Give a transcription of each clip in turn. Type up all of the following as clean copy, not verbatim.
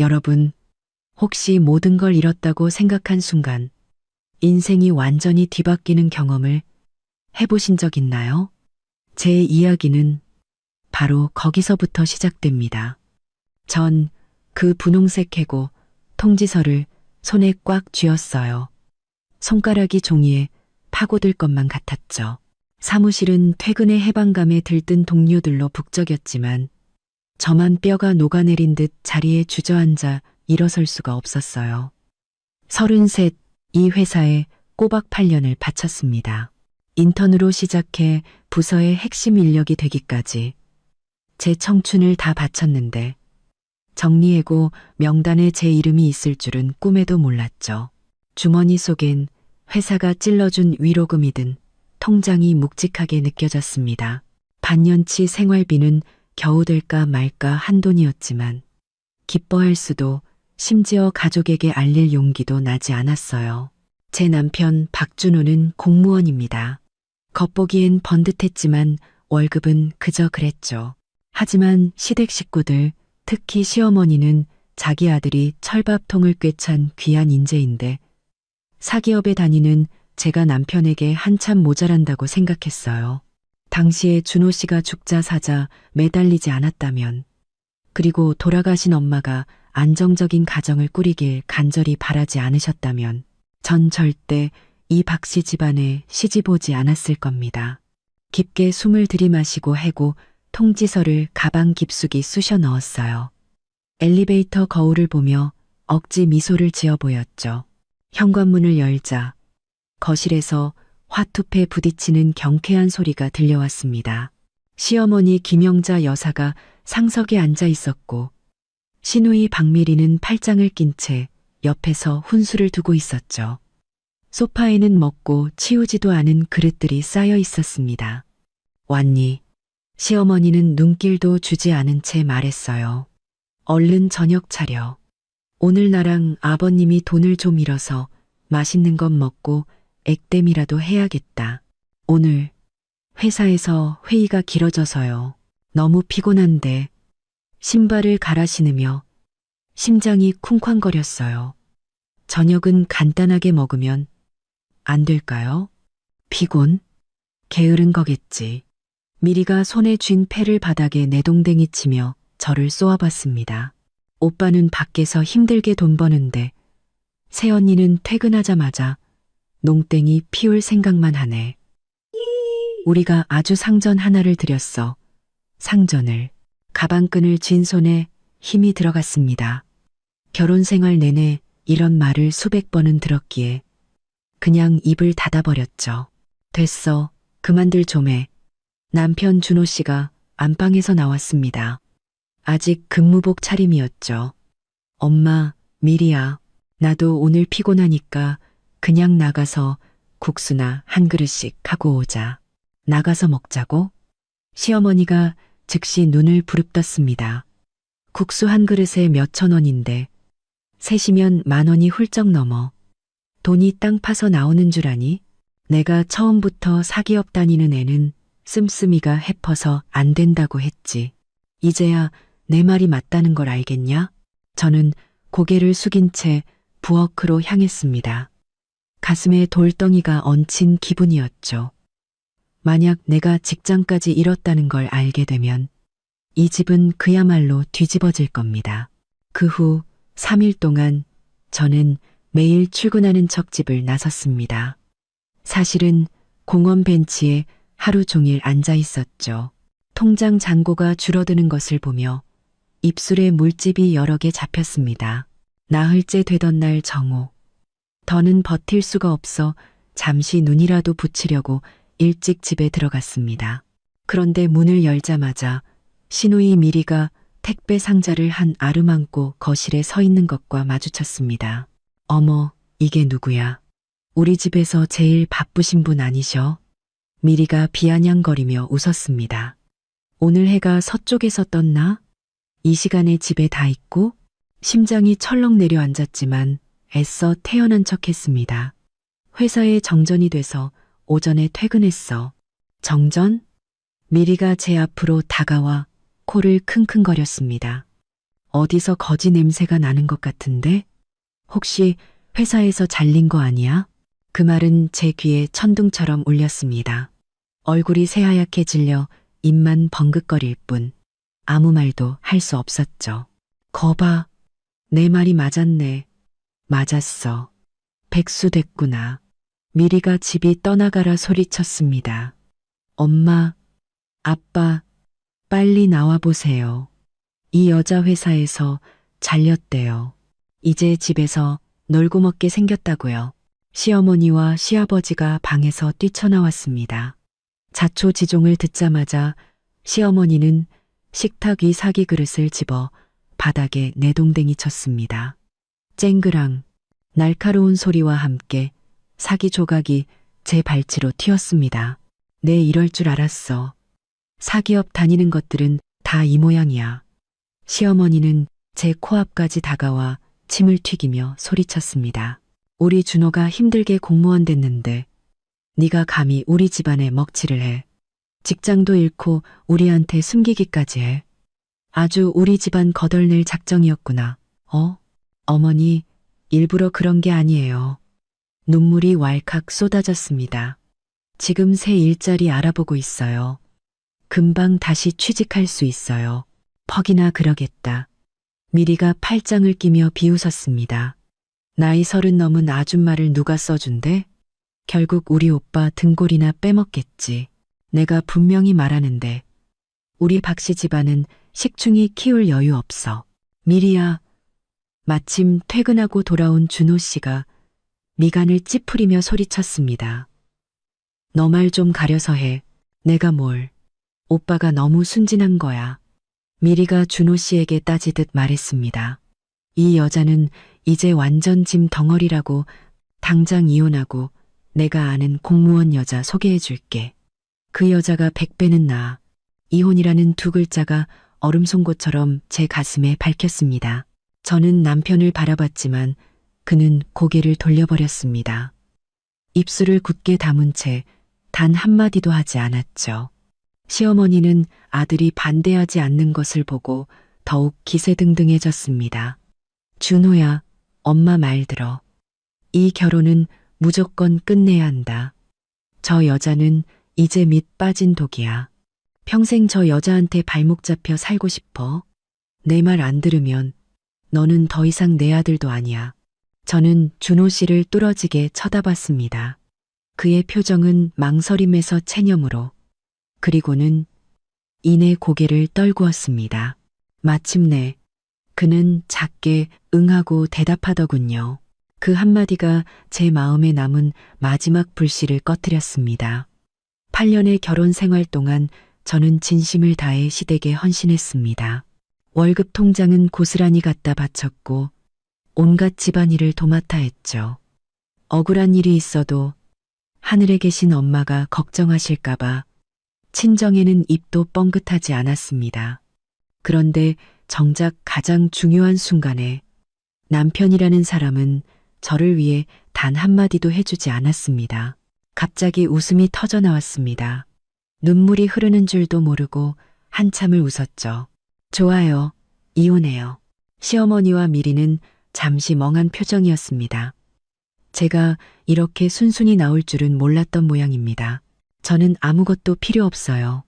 여러분, 혹시 모든 걸 잃었다고 생각한 순간 인생이 완전히 뒤바뀌는 경험을 해보신 적 있나요? 제 이야기는 바로 거기서부터 시작됩니다. 전 그 분홍색 해고 통지서를 손에 꽉 쥐었어요. 손가락이 종이에 파고들 것만 같았죠. 사무실은 퇴근의 해방감에 들뜬 동료들로 북적였지만 저만 뼈가 녹아내린 듯 자리에 주저앉아 일어설 수가 없었어요. 33, 이 회사에 꼬박 8년을 바쳤습니다. 인턴으로 시작해 부서의 핵심 인력이 되기까지 제 청춘을 다 바쳤는데 정리해고 명단에 제 이름이 있을 줄은 꿈에도 몰랐죠. 주머니 속엔 회사가 찔러준 위로금이든 통장이 묵직하게 느껴졌습니다. 반년치 생활비는 겨우 될까 말까 한돈이었지만 기뻐할 수도 심지어 가족에게 알릴 용기도 나지 않았어요. 제 남편 박준호는 공무원입니다. 겉보기엔 번듯했지만 월급은 그저 그랬죠. 하지만 시댁 식구들, 특히 시어머니는 자기 아들이 철밥통을 꿰찬 귀한 인재인데 사기업에 다니는 제가 남편에게 한참 모자란다고 생각했어요. 당시에 준호 씨가 죽자 사자 매달리지 않았다면, 그리고 돌아가신 엄마가 안정적인 가정을 꾸리길 간절히 바라지 않으셨다면 전 절대 이 박씨 집안에 시집 오지 않았을 겁니다. 깊게 숨을 들이마시고 해고 통지서를 가방 깊숙이 쑤셔 넣었어요. 엘리베이터 거울을 보며 억지 미소를 지어 보였죠. 현관문을 열자 거실에서 화투패 부딪히는 경쾌한 소리가 들려왔습니다. 시어머니 김영자 여사가 상석에 앉아 있었고 시누이 박미리는 팔짱을 낀 채 옆에서 훈수를 두고 있었죠. 소파에는 먹고 치우지도 않은 그릇들이 쌓여 있었습니다. 왔니? 시어머니는 눈길도 주지 않은 채 말했어요. 얼른 저녁 차려. 오늘 나랑 아버님이 돈을 좀 잃어서 맛있는 것 먹고 액땜이라도 해야겠다. 오늘 회사에서 회의가 길어져서요. 너무 피곤한데 신발을 갈아 신으며 심장이 쿵쾅거렸어요. 저녁은 간단하게 먹으면 안 될까요? 피곤? 게으른 거겠지. 미리가 손에 쥔 패를 바닥에 내동댕이 치며 저를 쏘아봤습니다. 오빠는 밖에서 힘들게 돈 버는데 새언니는 퇴근하자마자 농땡이 피울 생각만 하네. 우리가 아주 상전 하나를 들였어. 상전을. 가방끈을 쥔 손에 힘이 들어갔습니다. 결혼 생활 내내 이런 말을 수백 번은 들었기에 그냥 입을 닫아버렸죠. 됐어. 그만들 좀 해. 남편 준호 씨가 안방에서 나왔습니다. 아직 근무복 차림이었죠. 엄마, 미리야. 나도 오늘 피곤하니까 그냥 나가서 국수나 한 그릇씩 하고 오자. 나가서 먹자고? 시어머니가 즉시 눈을 부릅떴습니다. 국수 한 그릇에 몇천 원인데 셋이면 10,000원이 훌쩍 넘어. 돈이 땅 파서 나오는 줄 아니? 내가 처음부터 사기업 다니는 애는 씀씀이가 해퍼서 안 된다고 했지. 이제야 내 말이 맞다는 걸 알겠냐? 저는 고개를 숙인 채 부엌으로 향했습니다. 가슴에 돌덩이가 얹힌 기분이었죠. 만약 내가 직장까지 잃었다는 걸 알게 되면 이 집은 그야말로 뒤집어질 겁니다. 그 후 3일 동안 저는 매일 출근하는 척 집을 나섰습니다. 사실은 공원 벤치에 하루 종일 앉아 있었죠. 통장 잔고가 줄어드는 것을 보며 입술에 물집이 여러 개 잡혔습니다. 나흘째 되던 날 정오. 더는 버틸 수가 없어 잠시 눈이라도 붙이려고 일찍 집에 들어갔습니다. 그런데 문을 열자마자 시누이 미리가 택배 상자를 한 아름 안고 거실에 서 있는 것과 마주쳤습니다. 어머, 이게 누구야? 우리 집에서 제일 바쁘신 분 아니셔? 미리가 비아냥거리며 웃었습니다. 오늘 해가 서쪽에서 떴나? 이 시간에 집에 다 있고? 심장이 철렁 내려앉았지만 애써 태어난 척했습니다. 회사에 정전이 돼서 오전에 퇴근했어. 정전? 미리가 제 앞으로 다가와 코를 킁킁거렸습니다. 어디서 거지 냄새가 나는 것 같은데? 혹시 회사에서 잘린 거 아니야? 그 말은 제 귀에 천둥처럼 울렸습니다. 얼굴이 새하얗게 질려 입만 벙긋거릴 뿐 아무 말도 할 수 없었죠. 거봐, 내 말이 맞았네. 맞았어. 백수 됐구나. 미리가 집이 떠나가라 소리쳤습니다. 엄마, 아빠, 빨리 나와보세요. 이 여자 회사에서 잘렸대요. 이제 집에서 놀고 먹게 생겼다고요. 시어머니와 시아버지가 방에서 뛰쳐나왔습니다. 자초지종을 듣자마자 시어머니는 식탁 위 사기 그릇을 집어 바닥에 내동댕이 쳤습니다. 쨍그랑 날카로운 소리와 함께 사기 조각이 제 발치로 튀었습니다. 내 이럴 줄 알았어. 사기업 다니는 것들은 다 이 모양이야. 시어머니는 제 코앞까지 다가와 침을 튀기며 소리쳤습니다. 우리 준호가 힘들게 공무원 됐는데 네가 감히 우리 집안에 먹칠을 해. 직장도 잃고 우리한테 숨기기까지 해. 아주 우리 집안 거덜낼 작정이었구나. 어머니, 일부러 그런 게 아니에요. 눈물이 왈칵 쏟아졌습니다. 지금 새 일자리 알아보고 있어요. 금방 다시 취직할 수 있어요. 퍽이나 그러겠다. 미리가 팔짱을 끼며 비웃었습니다. 나이 30 넘은 아줌마를 누가 써준대? 결국 우리 오빠 등골이나 빼먹겠지. 내가 분명히 말하는데 우리 박씨 집안은 식충이 키울 여유 없어. 미리야. 마침 퇴근하고 돌아온 준호 씨가 미간을 찌푸리며 소리쳤습니다. 너 말 좀 가려서 해. 내가 뭘. 오빠가 너무 순진한 거야. 미리가 준호 씨에게 따지듯 말했습니다. 이 여자는 이제 완전 짐 덩어리라고. 당장 이혼하고 내가 아는 공무원 여자 소개해 줄게. 그 여자가 100배는 나아. 이혼이라는 두 글자가 얼음송곳처럼 제 가슴에 박혔습니다. 저는 남편을 바라봤지만 그는 고개를 돌려버렸습니다. 입술을 굳게 다문 채 단 한마디도 하지 않았죠. 시어머니는 아들이 반대하지 않는 것을 보고 더욱 기세등등해졌습니다. 준호야, 엄마 말 들어. 이 결혼은 무조건 끝내야 한다. 저 여자는 이제 밑 빠진 독이야. 평생 저 여자한테 발목 잡혀 살고 싶어. 내 말 안 들으면 너는 더 이상 내 아들도 아니야. 저는 준호 씨를 뚫어지게 쳐다봤습니다. 그의 표정은 망설임에서 체념으로, 그리고는 이내 고개를 떨구었습니다. 마침내 그는 작게 응하고 대답하더군요. 그 한마디가 제 마음에 남은 마지막 불씨를 꺼뜨렸습니다. 8년의 결혼 생활 동안 저는 진심을 다해 시댁에 헌신했습니다. 월급 통장은 고스란히 갖다 바쳤고 온갖 집안일을 도맡아 했죠. 억울한 일이 있어도 하늘에 계신 엄마가 걱정하실까봐 친정에는 입도 뻥긋하지 않았습니다. 그런데 정작 가장 중요한 순간에 남편이라는 사람은 저를 위해 단 한마디도 해주지 않았습니다. 갑자기 웃음이 터져 나왔습니다. 눈물이 흐르는 줄도 모르고 한참을 웃었죠. 좋아요. 이혼해요. 시어머니와 미리는 잠시 멍한 표정이었습니다. 제가 이렇게 순순히 나올 줄은 몰랐던 모양입니다. 저는 아무것도 필요 없어요.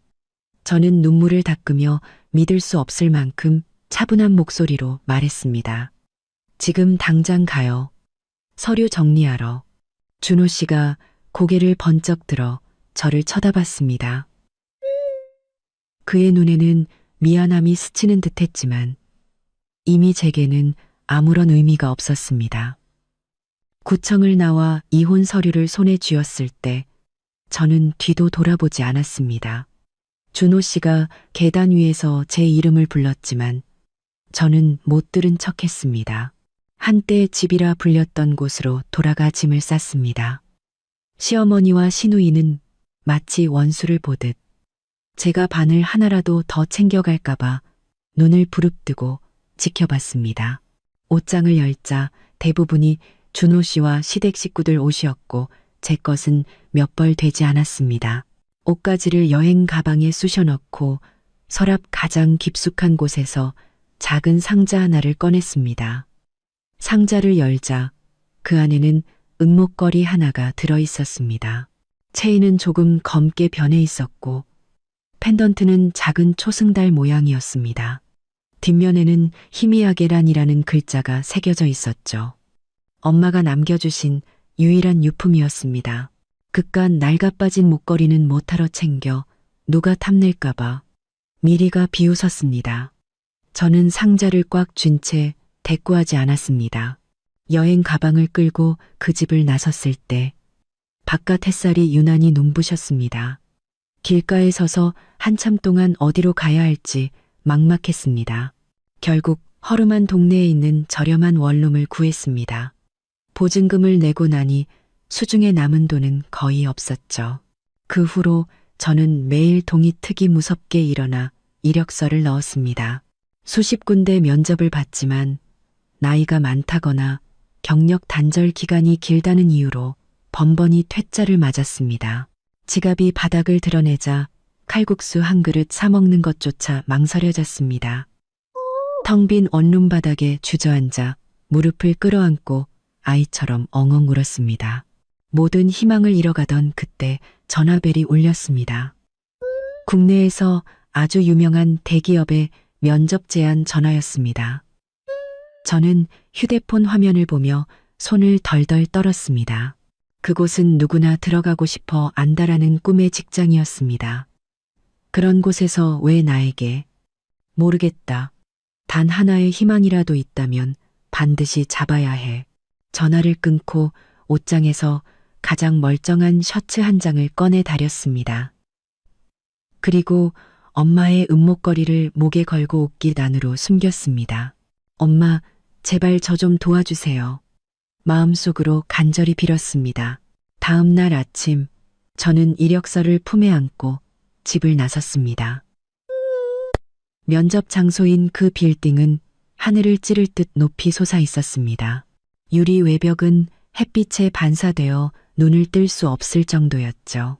저는 눈물을 닦으며 믿을 수 없을 만큼 차분한 목소리로 말했습니다. 지금 당장 가요. 서류 정리하러. 준호 씨가 고개를 번쩍 들어 저를 쳐다봤습니다. 그의 눈에는 미안함이 스치는 듯했지만 이미 제게는 아무런 의미가 없었습니다. 구청을 나와 이혼 서류를 손에 쥐었을 때 저는 뒤도 돌아보지 않았습니다. 준호 씨가 계단 위에서 제 이름을 불렀지만 저는 못 들은 척했습니다. 한때 집이라 불렸던 곳으로 돌아가 짐을 쌌습니다. 시어머니와 시누이는 마치 원수를 보듯 제가 바늘 하나라도 더 챙겨갈까봐 눈을 부릅뜨고 지켜봤습니다. 옷장을 열자 대부분이 준호 씨와 시댁 식구들 옷이었고 제 것은 몇 벌 되지 않았습니다. 옷가지를 여행 가방에 쑤셔 넣고 서랍 가장 깊숙한 곳에서 작은 상자 하나를 꺼냈습니다. 상자를 열자 그 안에는 은목걸이 하나가 들어 있었습니다. 체인은 조금 검게 변해 있었고 펜던트는 작은 초승달 모양이었습니다. 뒷면에는 희미하게란이라는 글자가 새겨져 있었죠. 엄마가 남겨주신 유일한 유품이었습니다. 그깟 낡아빠진 목걸이는 못하러 챙겨 누가 탐낼까봐 미리가 비웃었습니다. 저는 상자를 꽉 쥔 채 대꾸하지 않았습니다. 여행 가방을 끌고 그 집을 나섰을 때 바깥 햇살이 유난히 눈부셨습니다. 길가에 서서 한참 동안 어디로 가야 할지 막막했습니다. 결국 허름한 동네에 있는 저렴한 원룸을 구했습니다. 보증금을 내고 나니 수중에 남은 돈은 거의 없었죠. 그 후로 저는 매일 동이 트기 무섭게 일어나 이력서를 넣었습니다. 수십 군데 면접을 봤지만 나이가 많다거나 경력 단절 기간이 길다는 이유로 번번이 퇴짜를 맞았습니다. 지갑이 바닥을 드러내자 칼국수 한 그릇 사 먹는 것조차 망설여졌습니다. 텅 빈 원룸 바닥에 주저앉아 무릎을 끌어안고 아이처럼 엉엉 울었습니다. 모든 희망을 잃어가던 그때 전화벨이 울렸습니다. 국내에서 아주 유명한 대기업의 면접 제안 전화였습니다. 저는 휴대폰 화면을 보며 손을 덜덜 떨었습니다. 그곳은 누구나 들어가고 싶어 안다라는 꿈의 직장이었습니다. 그런 곳에서 왜 나에게? 모르겠다. 단 하나의 희망이라도 있다면 반드시 잡아야 해. 전화를 끊고 옷장에서 가장 멀쩡한 셔츠 한 장을 꺼내 다렸습니다. 그리고 엄마의 은목걸이를 목에 걸고 옷깃 안으로 숨겼습니다. 엄마, 제발 저 좀 도와주세요. 마음속으로 간절히 빌었습니다. 다음 날 아침, 저는 이력서를 품에 안고 집을 나섰습니다. 면접 장소인 그 빌딩은 하늘을 찌를 듯 높이 솟아 있었습니다. 유리 외벽은 햇빛에 반사되어 눈을 뜰 수 없을 정도였죠.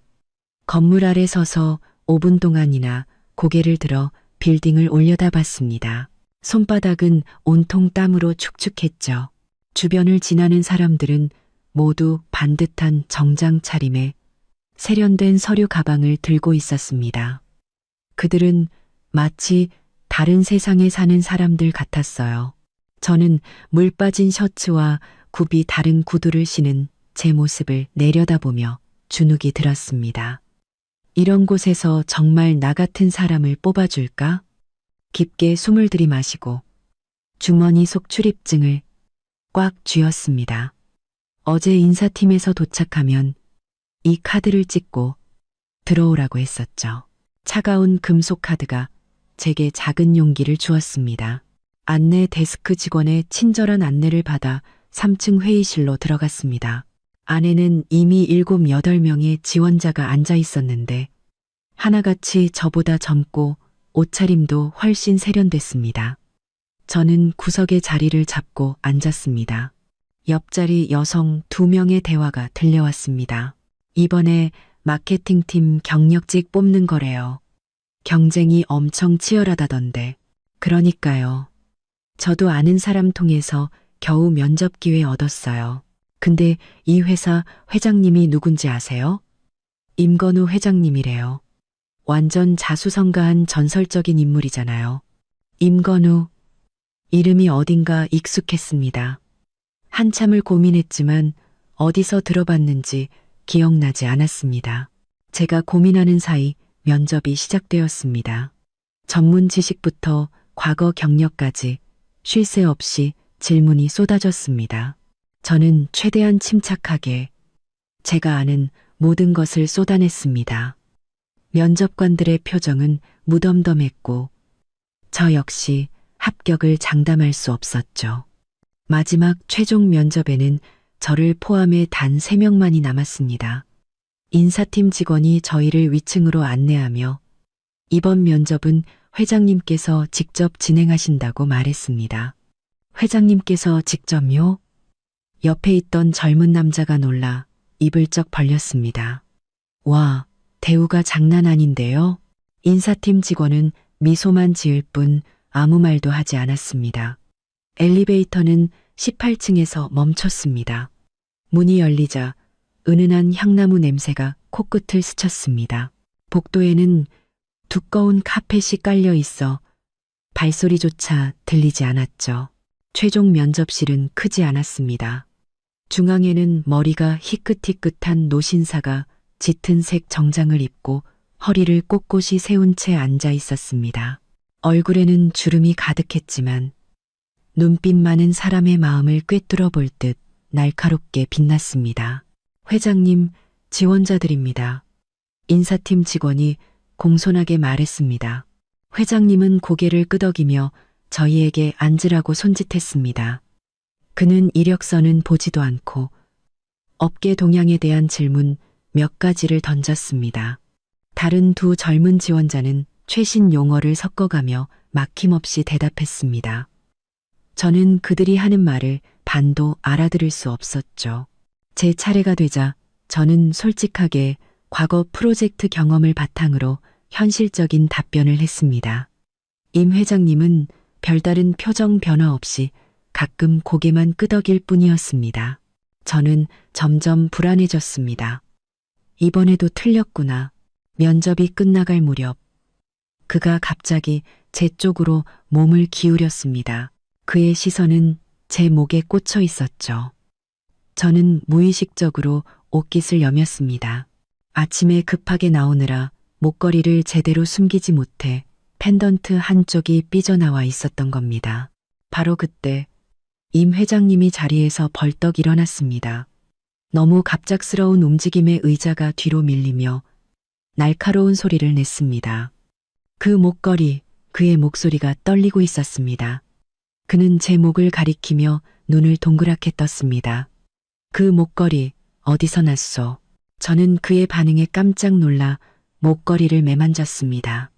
건물 아래 서서 5분 동안이나 고개를 들어 빌딩을 올려다봤습니다. 손바닥은 온통 땀으로 축축했죠. 주변을 지나는 사람들은 모두 반듯한 정장 차림에 세련된 서류 가방을 들고 있었습니다. 그들은 마치 다른 세상에 사는 사람들 같았어요. 저는 물 빠진 셔츠와 굽이 다른 구두를 신은 제 모습을 내려다보며 주눅이 들었습니다. 이런 곳에서 정말 나 같은 사람을 뽑아줄까? 깊게 숨을 들이마시고 주머니 속 출입증을 꽉 쥐었습니다. 어제 인사팀에서 도착하면 이 카드를 찍고 들어오라고 했었죠. 차가운 금속 카드가 제게 작은 용기를 주었습니다. 안내 데스크 직원의 친절한 안내를 받아 3층 회의실로 들어갔습니다. 안에는 이미 7, 8명의 지원자가 앉아 있었는데 하나같이 저보다 젊고 옷차림도 훨씬 세련됐습니다. 저는 구석에 자리를 잡고 앉았습니다. 옆자리 여성 2명의 대화가 들려왔습니다. 이번에 마케팅팀 경력직 뽑는 거래요. 경쟁이 엄청 치열하다던데. 그러니까요. 저도 아는 사람 통해서 겨우 면접 기회 얻었어요. 근데 이 회사 회장님이 누군지 아세요? 임건우 회장님이래요. 완전 자수성가한 전설적인 인물이잖아요. 임건우. 이름이 어딘가 익숙했습니다. 한참을 고민했지만 어디서 들어봤는지 기억나지 않았습니다. 제가 고민하는 사이 면접이 시작되었습니다. 전문 지식부터 과거 경력까지 쉴 새 없이 질문이 쏟아졌습니다. 저는 최대한 침착하게 제가 아는 모든 것을 쏟아냈습니다. 면접관들의 표정은 무덤덤했고 저 역시 합격을 장담할 수 없었죠. 마지막 최종 면접에는 저를 포함해 단 3명만이 남았습니다. 인사팀 직원이 저희를 위층으로 안내하며 이번 면접은 회장님께서 직접 진행하신다고 말했습니다. 회장님께서 직접요? 옆에 있던 젊은 남자가 놀라 입을 쩍 벌렸습니다. 와, 대우가 장난 아닌데요? 인사팀 직원은 미소만 지을 뿐 아무 말도 하지 않았습니다. 엘리베이터는 18층에서 멈췄습니다. 문이 열리자 은은한 향나무 냄새가 코끝을 스쳤습니다. 복도에는 두꺼운 카펫이 깔려 있어 발소리조차 들리지 않았죠. 최종 면접실은 크지 않았습니다. 중앙에는 머리가 희끗희끗한 노신사가 짙은 색 정장을 입고 허리를 꼿꼿이 세운 채 앉아 있었습니다. 얼굴에는 주름이 가득했지만 눈빛만은 사람의 마음을 꿰뚫어 볼 듯 날카롭게 빛났습니다. 회장님, 지원자들입니다. 인사팀 직원이 공손하게 말했습니다. 회장님은 고개를 끄덕이며 저희에게 앉으라고 손짓했습니다. 그는 이력서는 보지도 않고 업계 동향에 대한 질문 몇 가지를 던졌습니다. 다른 두 젊은 지원자는 최신 용어를 섞어가며 막힘없이 대답했습니다. 저는 그들이 하는 말을 반도 알아들을 수 없었죠. 제 차례가 되자 저는 솔직하게 과거 프로젝트 경험을 바탕으로 현실적인 답변을 했습니다. 임 회장님은 별다른 표정 변화 없이 가끔 고개만 끄덕일 뿐이었습니다. 저는 점점 불안해졌습니다. 이번에도 틀렸구나. 면접이 끝나갈 무렵 그가 갑자기 제 쪽으로 몸을 기울였습니다. 그의 시선은 제 목에 꽂혀 있었죠. 저는 무의식적으로 옷깃을 여몄습니다. 아침에 급하게 나오느라 목걸이를 제대로 숨기지 못해 펜던트 한쪽이 삐져나와 있었던 겁니다. 바로 그때 임 회장님이 자리에서 벌떡 일어났습니다. 너무 갑작스러운 움직임에 의자가 뒤로 밀리며 날카로운 소리를 냈습니다. 그 목걸이, 그의 목소리가 떨리고 있었습니다. 그는 제 목을 가리키며 눈을 동그랗게 떴습니다. 그 목걸이 어디서 났소? 저는 그의 반응에 깜짝 놀라 목걸이를 매만졌습니다.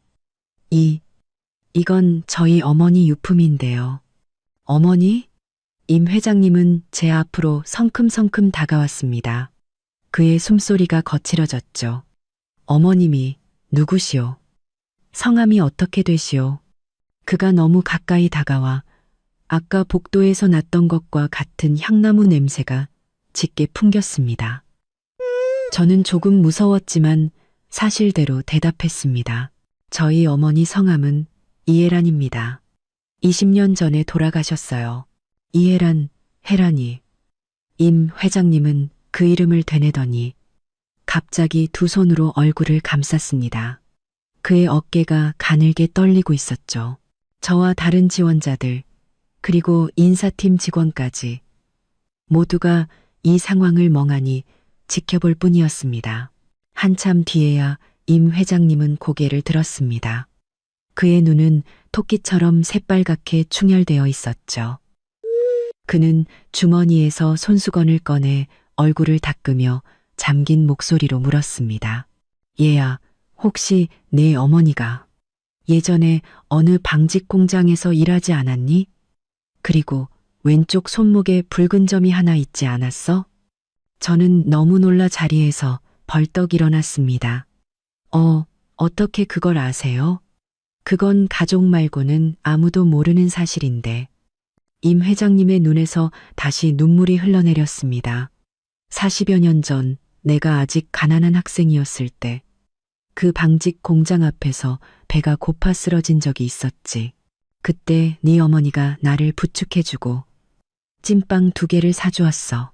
이건 저희 어머니 유품인데요. 어머니? 임 회장님은 제 앞으로 성큼성큼 다가왔습니다. 그의 숨소리가 거칠어졌죠. 어머님이 누구시오? 성함이 어떻게 되시오? 그가 너무 가까이 다가와 아까 복도에서 났던 것과 같은 향나무 냄새가 짙게 풍겼습니다. 저는 조금 무서웠지만 사실대로 대답했습니다. 저희 어머니 성함은 이혜란입니다. 20년 전에 돌아가셨어요. 이혜란, 혜란이. 임 회장님은 그 이름을 되뇌더니 갑자기 두 손으로 얼굴을 감쌌습니다. 그의 어깨가 가늘게 떨리고 있었죠. 저와 다른 지원자들, 그리고 인사팀 직원까지 모두가 이 상황을 멍하니 지켜볼 뿐이었습니다. 한참 뒤에야 임 회장님은 고개를 들었습니다. 그의 눈은 토끼처럼 새빨갛게 충혈되어 있었죠. 그는 주머니에서 손수건을 꺼내 얼굴을 닦으며 잠긴 목소리로 물었습니다. 얘야, 혹시 내 어머니가 예전에 어느 방직 공장에서 일하지 않았니? 그리고 왼쪽 손목에 붉은 점이 하나 있지 않았어? 저는 너무 놀라 자리에서 벌떡 일어났습니다. 어떻게 그걸 아세요? 그건 가족 말고는 아무도 모르는 사실인데. 임 회장님의 눈에서 다시 눈물이 흘러내렸습니다. 40여 년 전 내가 아직 가난한 학생이었을 때 그 방직 공장 앞에서 배가 고파 쓰러진 적이 있었지. 그때 네 어머니가 나를 부축해주고 찐빵 2개를 사주었어.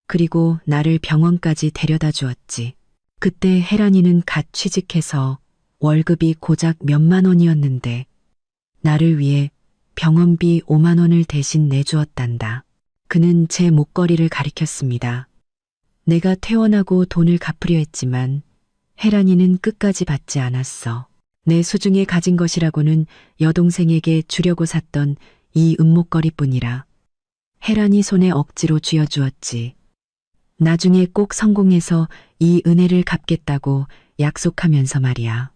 그리고 나를 병원까지 데려다 주었지. 그때 혜란이는 갓 취직해서 월급이 고작 몇만 원이었는데 나를 위해 병원비 5만 원을 대신 내주었단다. 그는 제 목걸이를 가리켰습니다. 내가 퇴원하고 돈을 갚으려 했지만 혜란이는 끝까지 받지 않았어. 내 소중히 가진 것이라고는 여동생에게 주려고 샀던 이 은목걸이뿐이라 혜란이 손에 억지로 쥐어주었지. 나중에 꼭 성공해서 이 은혜를 갚겠다고 약속하면서 말이야.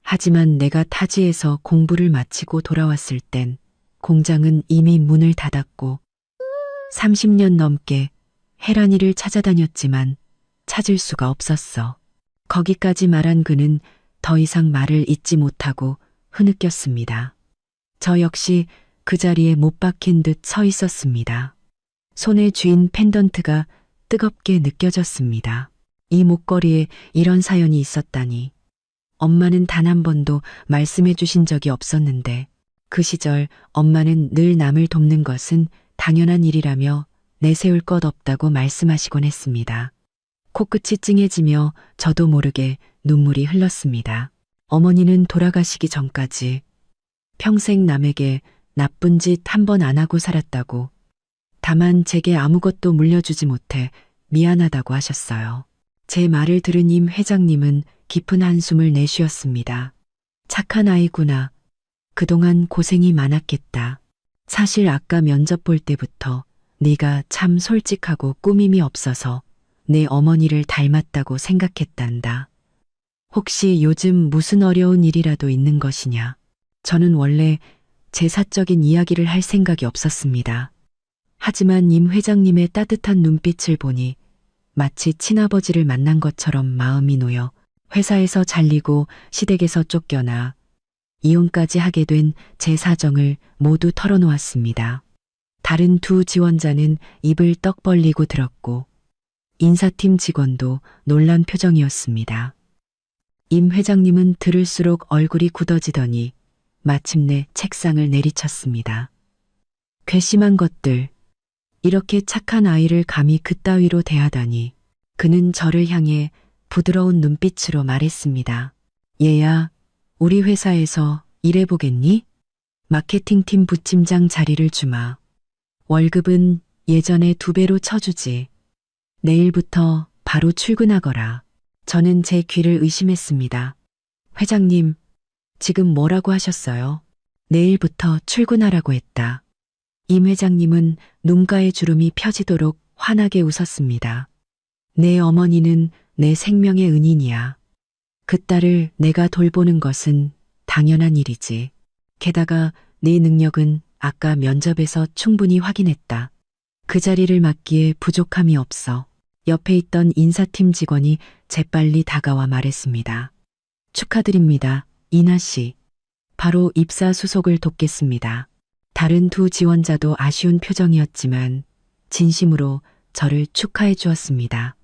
하지만 내가 타지에서 공부를 마치고 돌아왔을 땐 공장은 이미 문을 닫았고 30년 넘게 혜란이를 찾아다녔지만 찾을 수가 없었어. 거기까지 말한 그는 더 이상 말을 잇지 못하고 흐느꼈습니다. 저 역시 그 자리에 못 박힌 듯 서 있었습니다. 손에 쥔 펜던트가 뜨겁게 느껴졌습니다. 이 목걸이에 이런 사연이 있었다니. 엄마는 단 한 번도 말씀해 주신 적이 없었는데 그 시절 엄마는 늘 남을 돕는 것은 당연한 일이라며 내세울 것 없다고 말씀하시곤 했습니다. 코끝이 찡해지며 저도 모르게 눈물이 흘렀습니다. 어머니는 돌아가시기 전까지 평생 남에게 나쁜 짓 한 번 안 하고 살았다고, 다만 제게 아무것도 물려주지 못해 미안하다고 하셨어요. 제 말을 들은 임 회장님은 깊은 한숨을 내쉬었습니다. 착한 아이구나. 그동안 고생이 많았겠다. 사실 아까 면접 볼 때부터 네가 참 솔직하고 꾸밈이 없어서 내 어머니를 닮았다고 생각했단다. 혹시 요즘 무슨 어려운 일이라도 있는 것이냐? 저는 원래 제 사적인 이야기를 할 생각이 없었습니다. 하지만 임 회장님의 따뜻한 눈빛을 보니 마치 친아버지를 만난 것처럼 마음이 놓여 회사에서 잘리고 시댁에서 쫓겨나 이혼까지 하게 된 제 사정을 모두 털어놓았습니다. 다른 두 지원자는 입을 떡 벌리고 들었고 인사팀 직원도 놀란 표정이었습니다. 임 회장님은 들을수록 얼굴이 굳어지더니 마침내 책상을 내리쳤습니다. 괘씸한 것들. 이렇게 착한 아이를 감히 그따위로 대하다니. 그는 저를 향해 부드러운 눈빛으로 말했습니다. 얘야, 우리 회사에서 일해보겠니? 마케팅팀 부팀장 자리를 주마. 월급은 예전에 2배로 쳐주지. 내일부터 바로 출근하거라. 저는 제 귀를 의심했습니다. 회장님, 지금 뭐라고 하셨어요? 내일부터 출근하라고 했다. 임 회장님은 눈가에 주름이 펴지도록 환하게 웃었습니다. 내 어머니는 내 생명의 은인이야. 그 딸을 내가 돌보는 것은 당연한 일이지. 게다가 네 능력은 아까 면접에서 충분히 확인했다. 그 자리를 맡기에 부족함이 없어. 옆에 있던 인사팀 직원이 재빨리 다가와 말했습니다. 축하드립니다, 이나 씨. 바로 입사 수속을 돕겠습니다. 다른 두 지원자도 아쉬운 표정이었지만 진심으로 저를 축하해 주었습니다.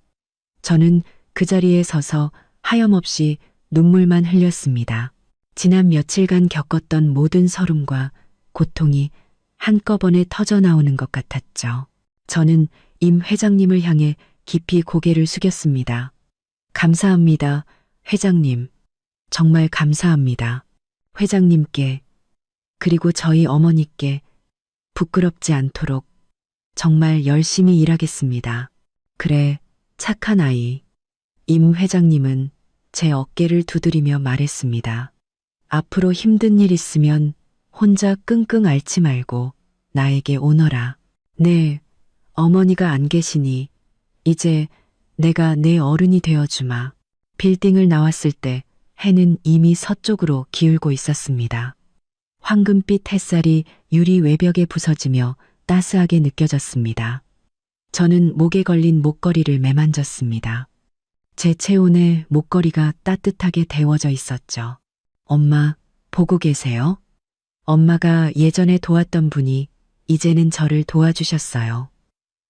저는 그 자리에 서서 하염없이 눈물만 흘렸습니다. 지난 며칠간 겪었던 모든 서름과 고통이 한꺼번에 터져 나오는 것 같았죠. 저는 임 회장님을 향해 깊이 고개를 숙였습니다. 감사합니다, 회장님. 정말 감사합니다. 회장님께, 그리고 저희 어머니께 부끄럽지 않도록 정말 열심히 일하겠습니다. 그래, 착한 아이. 임 회장님은 제 어깨를 두드리며 말했습니다. 앞으로 힘든 일 있으면 혼자 끙끙 앓지 말고 나에게 오너라. 네, 어머니가 안 계시니 이제 내가 내 어른이 되어주마. 빌딩을 나왔을 때 해는 이미 서쪽으로 기울고 있었습니다. 황금빛 햇살이 유리 외벽에 부서지며 따스하게 느껴졌습니다. 저는 목에 걸린 목걸이를 매만졌습니다. 제 체온에 목걸이가 따뜻하게 데워져 있었죠. 엄마, 보고 계세요? 엄마가 예전에 도왔던 분이 이제는 저를 도와주셨어요.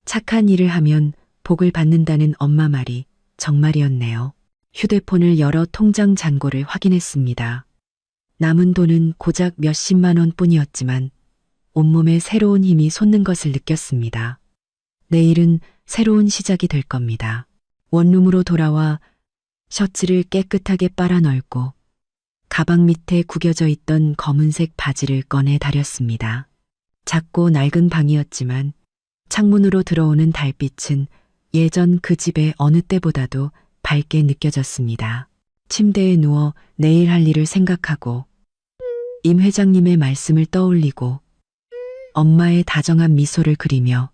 착한 일을 하면 복을 받는다는 엄마 말이 정말이었네요. 휴대폰을 열어 통장 잔고를 확인했습니다. 남은 돈은 고작 몇십만 원 뿐이었지만 온몸에 새로운 힘이 솟는 것을 느꼈습니다. 내일은 새로운 시작이 될 겁니다. 원룸으로 돌아와 셔츠를 깨끗하게 빨아 널고 가방 밑에 구겨져 있던 검은색 바지를 꺼내 다렸습니다. 작고 낡은 방이었지만 창문으로 들어오는 달빛은 예전 그 집의 어느 때보다도 밝게 느껴졌습니다. 침대에 누워 내일 할 일을 생각하고 임 회장님의 말씀을 떠올리고 엄마의 다정한 미소를 그리며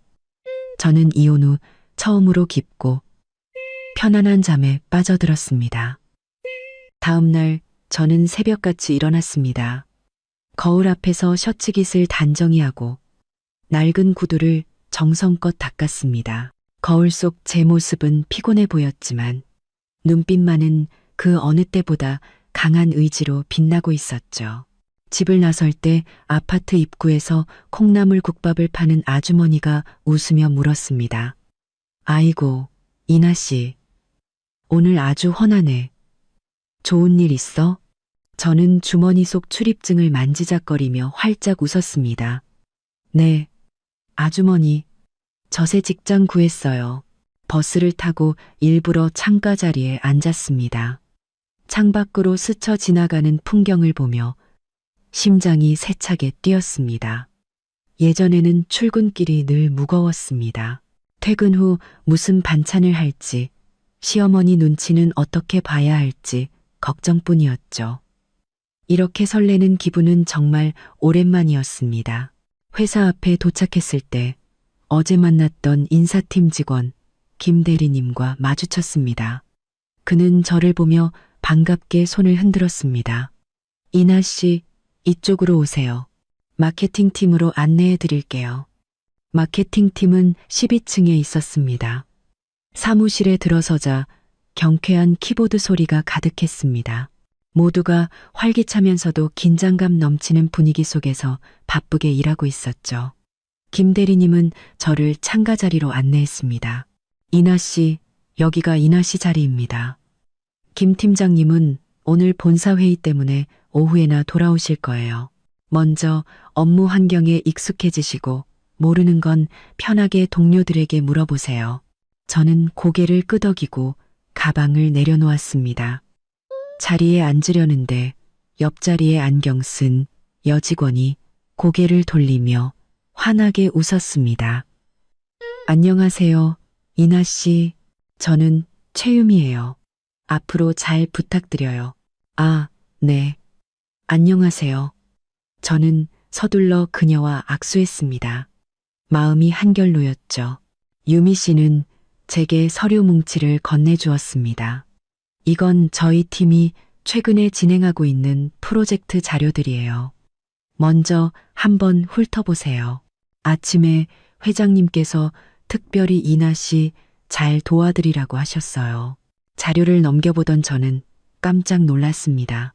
저는 이혼 후 처음으로 깊고 편안한 잠에 빠져들었습니다. 다음 날 저는 새벽같이 일어났습니다. 거울 앞에서 셔츠깃을 단정히 하고 낡은 구두를 정성껏 닦았습니다. 거울 속 제 모습은 피곤해 보였지만 눈빛만은 그 어느 때보다 강한 의지로 빛나고 있었죠. 집을 나설 때 아파트 입구에서 콩나물 국밥을 파는 아주머니가 웃으며 물었습니다. 아이고, 이나 씨. 오늘 아주 훤하네. 좋은 일 있어? 저는 주머니 속 출입증을 만지작거리며 활짝 웃었습니다. 네, 아주머니. 저 새 직장 구했어요. 버스를 타고 일부러 창가 자리에 앉았습니다. 창밖으로 스쳐 지나가는 풍경을 보며 심장이 세차게 뛰었습니다. 예전에는 출근길이 늘 무거웠습니다. 퇴근 후 무슨 반찬을 할지, 시어머니 눈치는 어떻게 봐야 할지 걱정뿐이었죠. 이렇게 설레는 기분은 정말 오랜만이었습니다. 회사 앞에 도착했을 때 어제 만났던 인사팀 직원 김 대리님과 마주쳤습니다. 그는 저를 보며 반갑게 손을 흔들었습니다. 이나 씨, 이쪽으로 오세요. 마케팅팀으로 안내해 드릴게요. 마케팅팀은 12층에 있었습니다. 사무실에 들어서자 경쾌한 키보드 소리가 가득했습니다. 모두가 활기차면서도 긴장감 넘치는 분위기 속에서 바쁘게 일하고 있었죠. 김 대리님은 저를 창가 자리로 안내했습니다. 이나 씨, 여기가 이나 씨 자리입니다. 김 팀장님은 오늘 본사 회의 때문에 오후에나 돌아오실 거예요. 먼저 업무 환경에 익숙해지시고 모르는 건 편하게 동료들에게 물어보세요. 저는 고개를 끄덕이고 가방을 내려놓았습니다. 자리에 앉으려는데 옆자리에 안경 쓴 여직원이 고개를 돌리며 환하게 웃었습니다. 안녕하세요, 이나 씨. 저는 최유미예요. 앞으로 잘 부탁드려요. 아, 네. 안녕하세요. 저는 서둘러 그녀와 악수했습니다. 마음이 한결 놓였죠. 유미 씨는 제게 서류 뭉치를 건네주었습니다. 이건 저희 팀이 최근에 진행하고 있는 프로젝트 자료들이에요. 먼저 한번 훑어보세요. 아침에 회장님께서 특별히 이나 씨 잘 도와드리라고 하셨어요. 자료를 넘겨보던 저는 깜짝 놀랐습니다.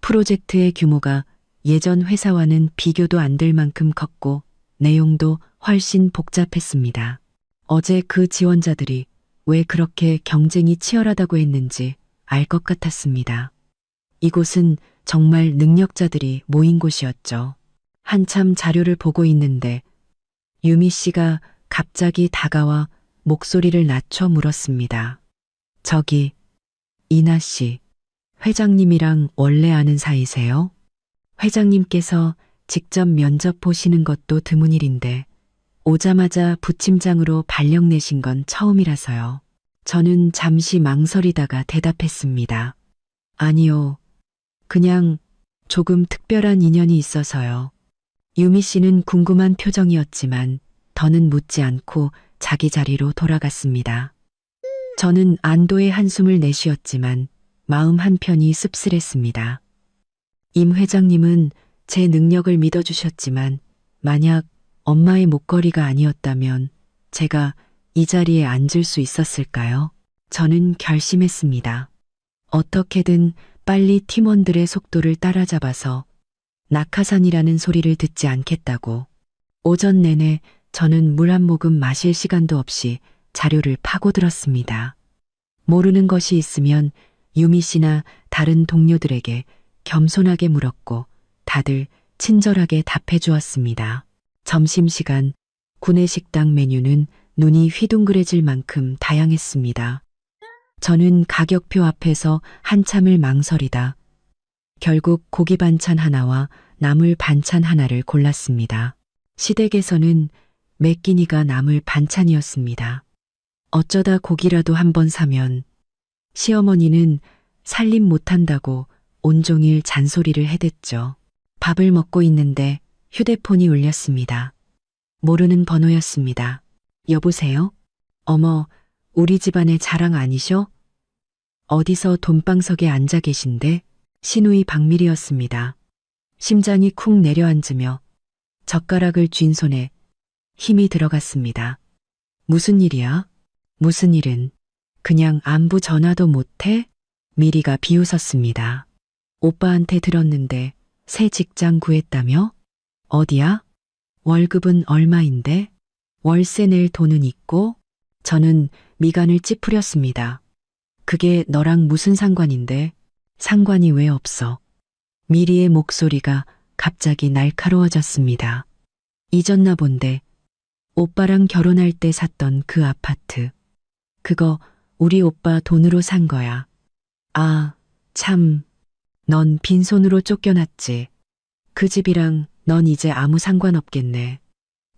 프로젝트의 규모가 예전 회사와는 비교도 안 될 만큼 컸고 내용도 훨씬 복잡했습니다. 어제 그 지원자들이 왜 그렇게 경쟁이 치열하다고 했는지 알 것 같았습니다. 이곳은 정말 능력자들이 모인 곳이었죠. 한참 자료를 보고 있는데 유미 씨가 갑자기 다가와 목소리를 낮춰 물었습니다. 저기, 이나 씨, 회장님이랑 원래 아는 사이세요? 회장님께서 직접 면접 보시는 것도 드문 일인데 오자마자 부팀장으로 발령 내신 건 처음이라서요. 저는 잠시 망설이다가 대답했습니다. 아니요. 그냥 조금 특별한 인연이 있어서요. 유미 씨는 궁금한 표정이었지만 더는 묻지 않고 자기 자리로 돌아갔습니다. 저는 안도의 한숨을 내쉬었지만 마음 한편이 씁쓸했습니다. 임 회장님은 제 능력을 믿어주셨지만 만약 엄마의 목걸이가 아니었다면 제가 이 자리에 앉을 수 있었을까요? 저는 결심했습니다. 어떻게든 빨리 팀원들의 속도를 따라잡아서 낙하산이라는 소리를 듣지 않겠다고. 오전 내내 저는 물 한 모금 마실 시간도 없이 자료를 파고들었습니다. 모르는 것이 있으면 유미 씨나 다른 동료들에게 겸손하게 물었고 다들 친절하게 답해 주었습니다. 점심시간 구내식당 메뉴는 눈이 휘둥그레질 만큼 다양했습니다. 저는 가격표 앞에서 한참을 망설이다 결국 고기 반찬 하나와 나물 반찬 하나를 골랐습니다. 시댁에서는 매 끼니가 나물 반찬이었습니다. 어쩌다 고기라도 한번 사면 시어머니는 살림 못한다고 온종일 잔소리를 해댔죠. 밥을 먹고 있는데 휴대폰이 울렸습니다. 모르는 번호였습니다. 여보세요? 어머, 우리 집안의 자랑 아니셔? 어디서 돈방석에 앉아 계신데? 시누이 박미리였습니다. 심장이 쿵 내려앉으며 젓가락을 쥔 손에 힘이 들어갔습니다. 무슨 일이야? 무슨 일은? 그냥 안부 전화도 못해? 미리가 비웃었습니다. 오빠한테 들었는데 새 직장 구했다며? 어디야? 월급은 얼마인데? 월세 낼 돈은 있고? 저는 미간을 찌푸렸습니다. 그게 너랑 무슨 상관인데? 상관이 왜 없어? 미리의 목소리가 갑자기 날카로워졌습니다. 잊었나 본데 오빠랑 결혼할 때 샀던 그 아파트. 그거 우리 오빠 돈으로 산 거야. 아, 참. 넌 빈손으로 쫓겨났지. 그 집이랑 넌 이제 아무 상관없겠네.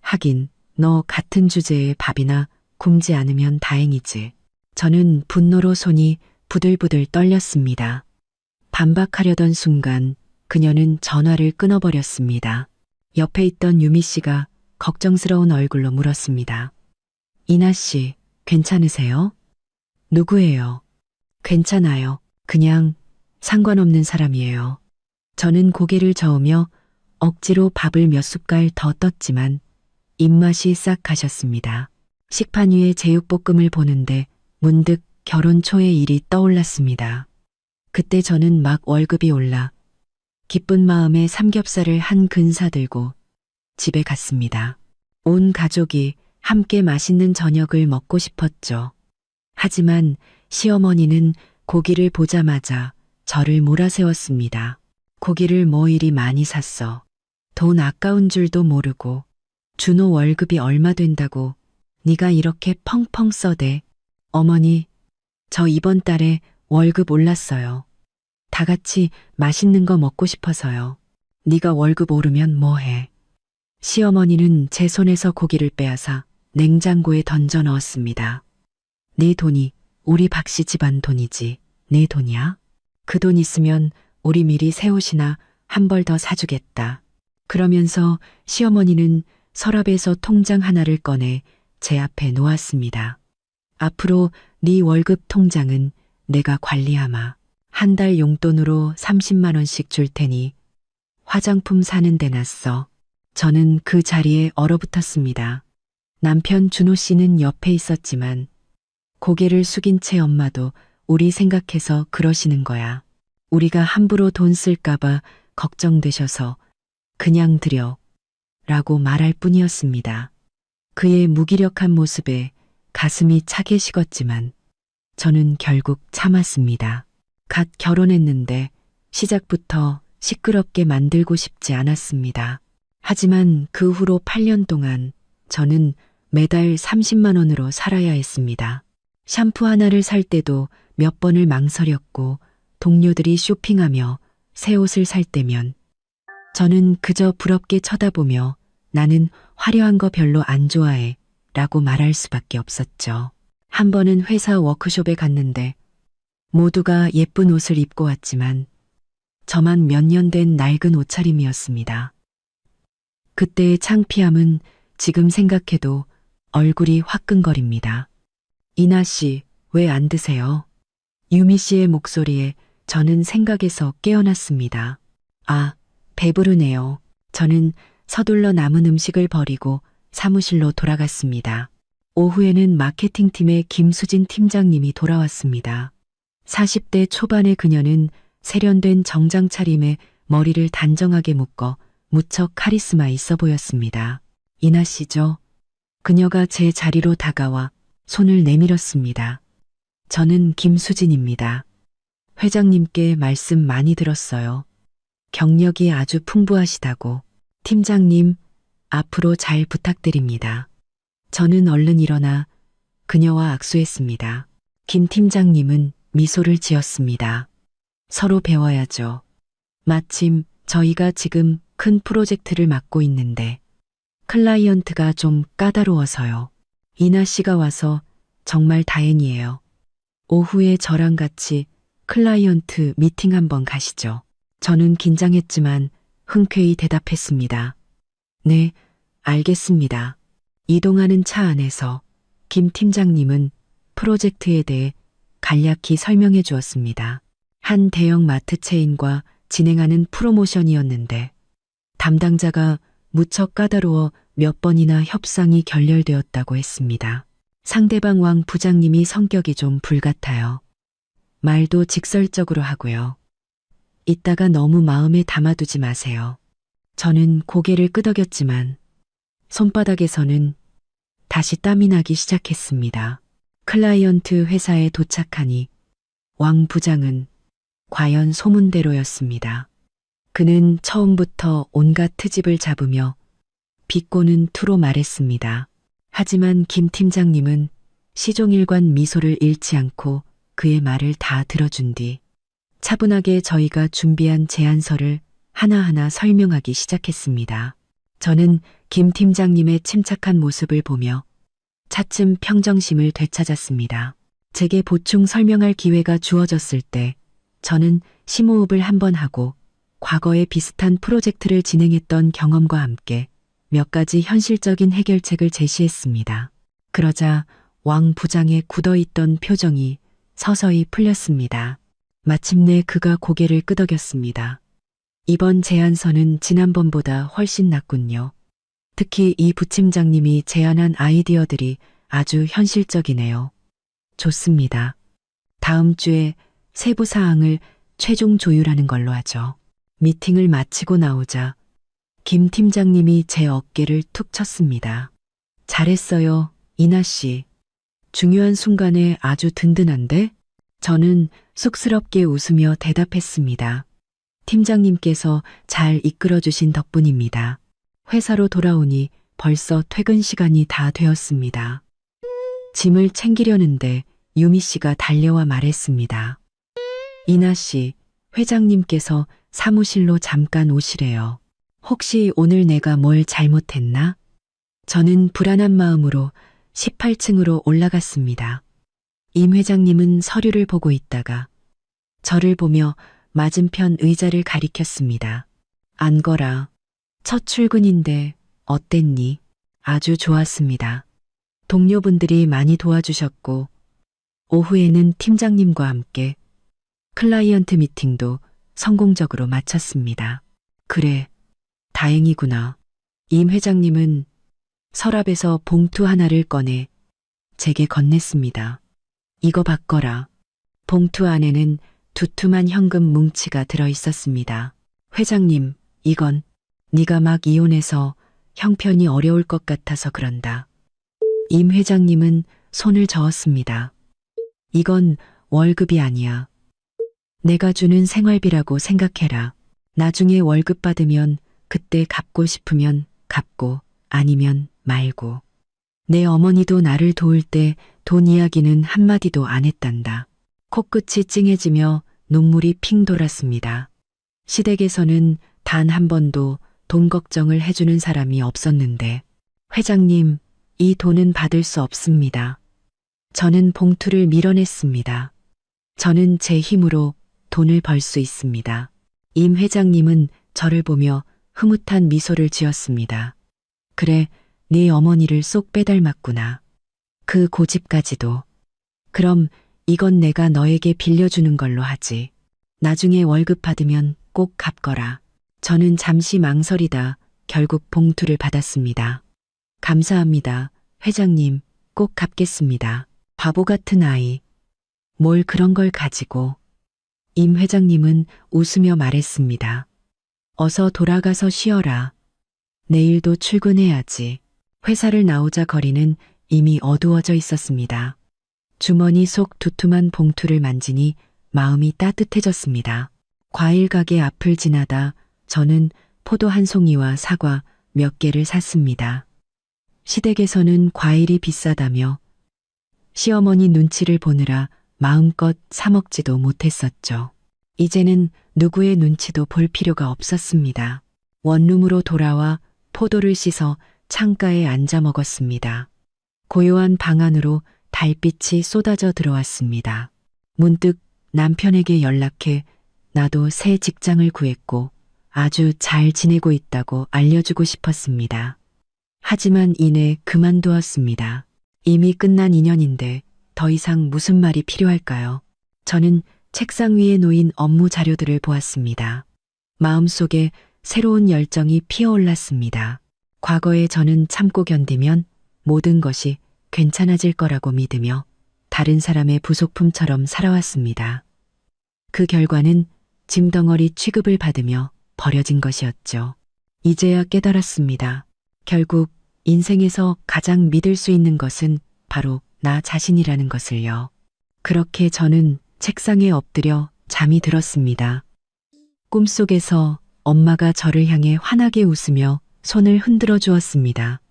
하긴 너 같은 주제에 밥이나 굶지 않으면 다행이지. 저는 분노로 손이 부들부들 떨렸습니다. 반박하려던 순간 그녀는 전화를 끊어버렸습니다. 옆에 있던 유미 씨가 걱정스러운 얼굴로 물었습니다. 이나 씨, 괜찮으세요? 누구예요? 괜찮아요. 그냥 상관없는 사람이에요. 저는 고개를 저으며 억지로 밥을 몇 숟갈 더 떴지만 입맛이 싹 가셨습니다. 식판 위에 제육볶음을 보는데 문득 결혼 초의 일이 떠올랐습니다. 그때 저는 막 월급이 올라 기쁜 마음에 삼겹살을 한 근사 들고 집에 갔습니다. 온 가족이 함께 맛있는 저녁을 먹고 싶었죠. 하지만 시어머니는 고기를 보자마자 저를 몰아세웠습니다. 고기를 뭐 이리 많이 샀어. 돈 아까운 줄도 모르고 준호 월급이 얼마 된다고 네가 이렇게 펑펑 써대. 어머니, 저 이번 달에 월급 올랐어요. 다 같이 맛있는 거 먹고 싶어서요. 네가 월급 오르면 뭐해. 시어머니는 제 손에서 고기를 빼앗아 냉장고에 던져 넣었습니다. 네 돈이 우리 박씨 집안 돈이지. 네 돈이야? 그 돈 있으면 우리 미리 새 옷이나 한 벌 더 사주겠다. 그러면서 시어머니는 서랍에서 통장 하나를 꺼내 제 앞에 놓았습니다. 앞으로 네 월급 통장은 내가 관리하마. 한 달 용돈으로 30만 원씩 줄 테니 화장품 사는 데나 써. 저는 그 자리에 얼어붙었습니다. 남편 준호 씨는 옆에 있었지만 고개를 숙인 채 엄마도 우리 생각해서 그러시는 거야. 우리가 함부로 돈 쓸까봐 걱정되셔서 그냥 드려 라고 말할 뿐이었습니다. 그의 무기력한 모습에 가슴이 차게 식었지만 저는 결국 참았습니다. 갓 결혼했는데 시작부터 시끄럽게 만들고 싶지 않았습니다. 하지만 그 후로 8년 동안 저는 매달 30만 원으로 살아야 했습니다. 샴푸 하나를 살 때도 몇 번을 망설였고 동료들이 쇼핑하며 새 옷을 살 때면 저는 그저 부럽게 쳐다보며 나는 화려한 거 별로 안 좋아해 라고 말할 수밖에 없었죠. 한 번은 회사 워크숍에 갔는데 모두가 예쁜 옷을 입고 왔지만 저만 몇 년 된 낡은 옷차림이었습니다. 그때의 창피함은 지금 생각해도 얼굴이 화끈거립니다. 이나 씨, 왜 안 드세요? 유미 씨의 목소리에 저는 생각에서 깨어났습니다. 아, 배부르네요. 저는 서둘러 남은 음식을 버리고 사무실로 돌아갔습니다. 오후에는 마케팅팀의 김수진 팀장님이 돌아왔습니다. 40대 초반의 그녀는 세련된 정장 차림에 머리를 단정하게 묶어 무척 카리스마 있어 보였습니다. 이나 씨죠? 그녀가 제 자리로 다가와 손을 내밀었습니다. 저는 김수진입니다. 회장님께 말씀 많이 들었어요. 경력이 아주 풍부하시다고. 팀장님, 앞으로 잘 부탁드립니다. 저는 얼른 일어나 그녀와 악수했습니다. 김 팀장님은 미소를 지었습니다. 서로 배워야죠. 마침 저희가 지금 큰 프로젝트를 맡고 있는데 클라이언트가 좀 까다로워서요. 이나 씨가 와서 정말 다행이에요. 오후에 저랑 같이 클라이언트 미팅 한번 가시죠. 저는 긴장했지만 흔쾌히 대답했습니다. 네, 알겠습니다. 이동하는 차 안에서 김 팀장님은 프로젝트에 대해 간략히 설명해 주었습니다. 한 대형 마트 체인과 진행하는 프로모션이었는데 담당자가 무척 까다로워 몇 번이나 협상이 결렬되었다고 했습니다. 상대방 왕 부장님이 성격이 좀 불같아요. 말도 직설적으로 하고요. 이따가 너무 마음에 담아두지 마세요. 저는 고개를 끄덕였지만 손바닥에서는 다시 땀이 나기 시작했습니다. 클라이언트 회사에 도착하니 왕 부장은 과연 소문대로였습니다. 그는 처음부터 온갖 트집을 잡으며 비꼬는 투로 말했습니다. 하지만 김 팀장님은 시종일관 미소를 잃지 않고 그의 말을 다 들어준 뒤 차분하게 저희가 준비한 제안서를 하나하나 설명하기 시작했습니다. 저는 김 팀장님의 침착한 모습을 보며 차츰 평정심을 되찾았습니다. 제게 보충 설명할 기회가 주어졌을 때 저는 심호흡을 한번 하고 과거에 비슷한 프로젝트를 진행했던 경험과 함께 몇 가지 현실적인 해결책을 제시했습니다. 그러자 왕 부장의 굳어있던 표정이 서서히 풀렸습니다. 마침내 그가 고개를 끄덕였습니다. 이번 제안서는 지난번보다 훨씬 낫군요. 특히 이 부팀장님이 제안한 아이디어들이 아주 현실적이네요. 좋습니다. 다음 주에 세부 사항을 최종 조율하는 걸로 하죠. 미팅을 마치고 나오자 김 팀장님이 제 어깨를 툭 쳤습니다. 잘했어요, 이나 씨. 중요한 순간에 아주 든든한데? 저는 쑥스럽게 웃으며 대답했습니다. 팀장님께서 잘 이끌어주신 덕분입니다. 회사로 돌아오니 벌써 퇴근 시간이 다 되었습니다. 짐을 챙기려는데 유미 씨가 달려와 말했습니다. 이나 씨, 회장님께서 사무실로 잠깐 오시래요. 혹시 오늘 내가 뭘 잘못했나? 저는 불안한 마음으로 18층으로 올라갔습니다. 임 회장님은 서류를 보고 있다가 저를 보며 맞은편 의자를 가리켰습니다. 안거라. 첫 출근인데 어땠니? 아주 좋았습니다. 동료분들이 많이 도와주셨고 오후에는 팀장님과 함께 클라이언트 미팅도 성공적으로 마쳤습니다. 그래, 다행이구나. 임 회장님은 서랍에서 봉투 하나를 꺼내 제게 건넸습니다. 이거 받거라. 봉투 안에는 두툼한 현금 뭉치가 들어 있었습니다. 회장님, 이건 네가 막 이혼해서 형편이 어려울 것 같아서 그런다. 임 회장님은 손을 저었습니다. 이건 월급이 아니야. 내가 주는 생활비라고 생각해라. 나중에 월급 받으면 그때 갚고 싶으면 갚고 아니면 말고. 내 어머니도 나를 도울 때 돈 이야기는 한마디도 안 했단다. 코끝이 찡해지며 눈물이 핑 돌았습니다. 시댁에서는 단 한 번도 돈 걱정을 해주는 사람이 없었는데 회장님, 이 돈은 받을 수 없습니다. 저는 봉투를 밀어냈습니다. 저는 제 힘으로 돈을 벌 수 있습니다. 임 회장님은 저를 보며 흐뭇한 미소를 지었습니다. 그래, 네 어머니를 쏙 빼닮았구나. 그 고집까지도. 그럼 이건 내가 너에게 빌려주는 걸로 하지. 나중에 월급 받으면 꼭 갚거라. 저는 잠시 망설이다 결국 봉투를 받았습니다. 감사합니다. 회장님, 꼭 갚겠습니다. 바보 같은 아이. 뭘 그런 걸 가지고. 임 회장님은 웃으며 말했습니다. 어서 돌아가서 쉬어라. 내일도 출근해야지. 회사를 나오자 거리는 이미 어두워져 있었습니다. 주머니 속 두툼한 봉투를 만지니 마음이 따뜻해졌습니다. 과일 가게 앞을 지나다 저는 포도 한 송이와 사과 몇 개를 샀습니다. 시댁에서는 과일이 비싸다며 시어머니 눈치를 보느라 마음껏 사 먹지도 못했었죠. 이제는 누구의 눈치도 볼 필요가 없었습니다. 원룸으로 돌아와 포도를 씻어 창가에 앉아 먹었습니다. 고요한 방 안으로 달빛이 쏟아져 들어왔습니다. 문득 남편에게 연락해 나도 새 직장을 구했고 아주 잘 지내고 있다고 알려주고 싶었습니다. 하지만 이내 그만두었습니다. 이미 끝난 인연인데 더 이상 무슨 말이 필요할까요? 저는 책상 위에 놓인 업무 자료들을 보았습니다. 마음속에 새로운 열정이 피어올랐습니다. 과거에 저는 참고 견디면 모든 것이 괜찮아질 거라고 믿으며 다른 사람의 부속품처럼 살아왔습니다. 그 결과는 짐덩어리 취급을 받으며 버려진 것이었죠. 이제야 깨달았습니다. 결국 인생에서 가장 믿을 수 있는 것은 바로 나 자신이라는 것을요. 그렇게 저는 책상에 엎드려 잠이 들었습니다. 꿈속에서 엄마가 저를 향해 환하게 웃으며 손을 흔들어 주었습니다.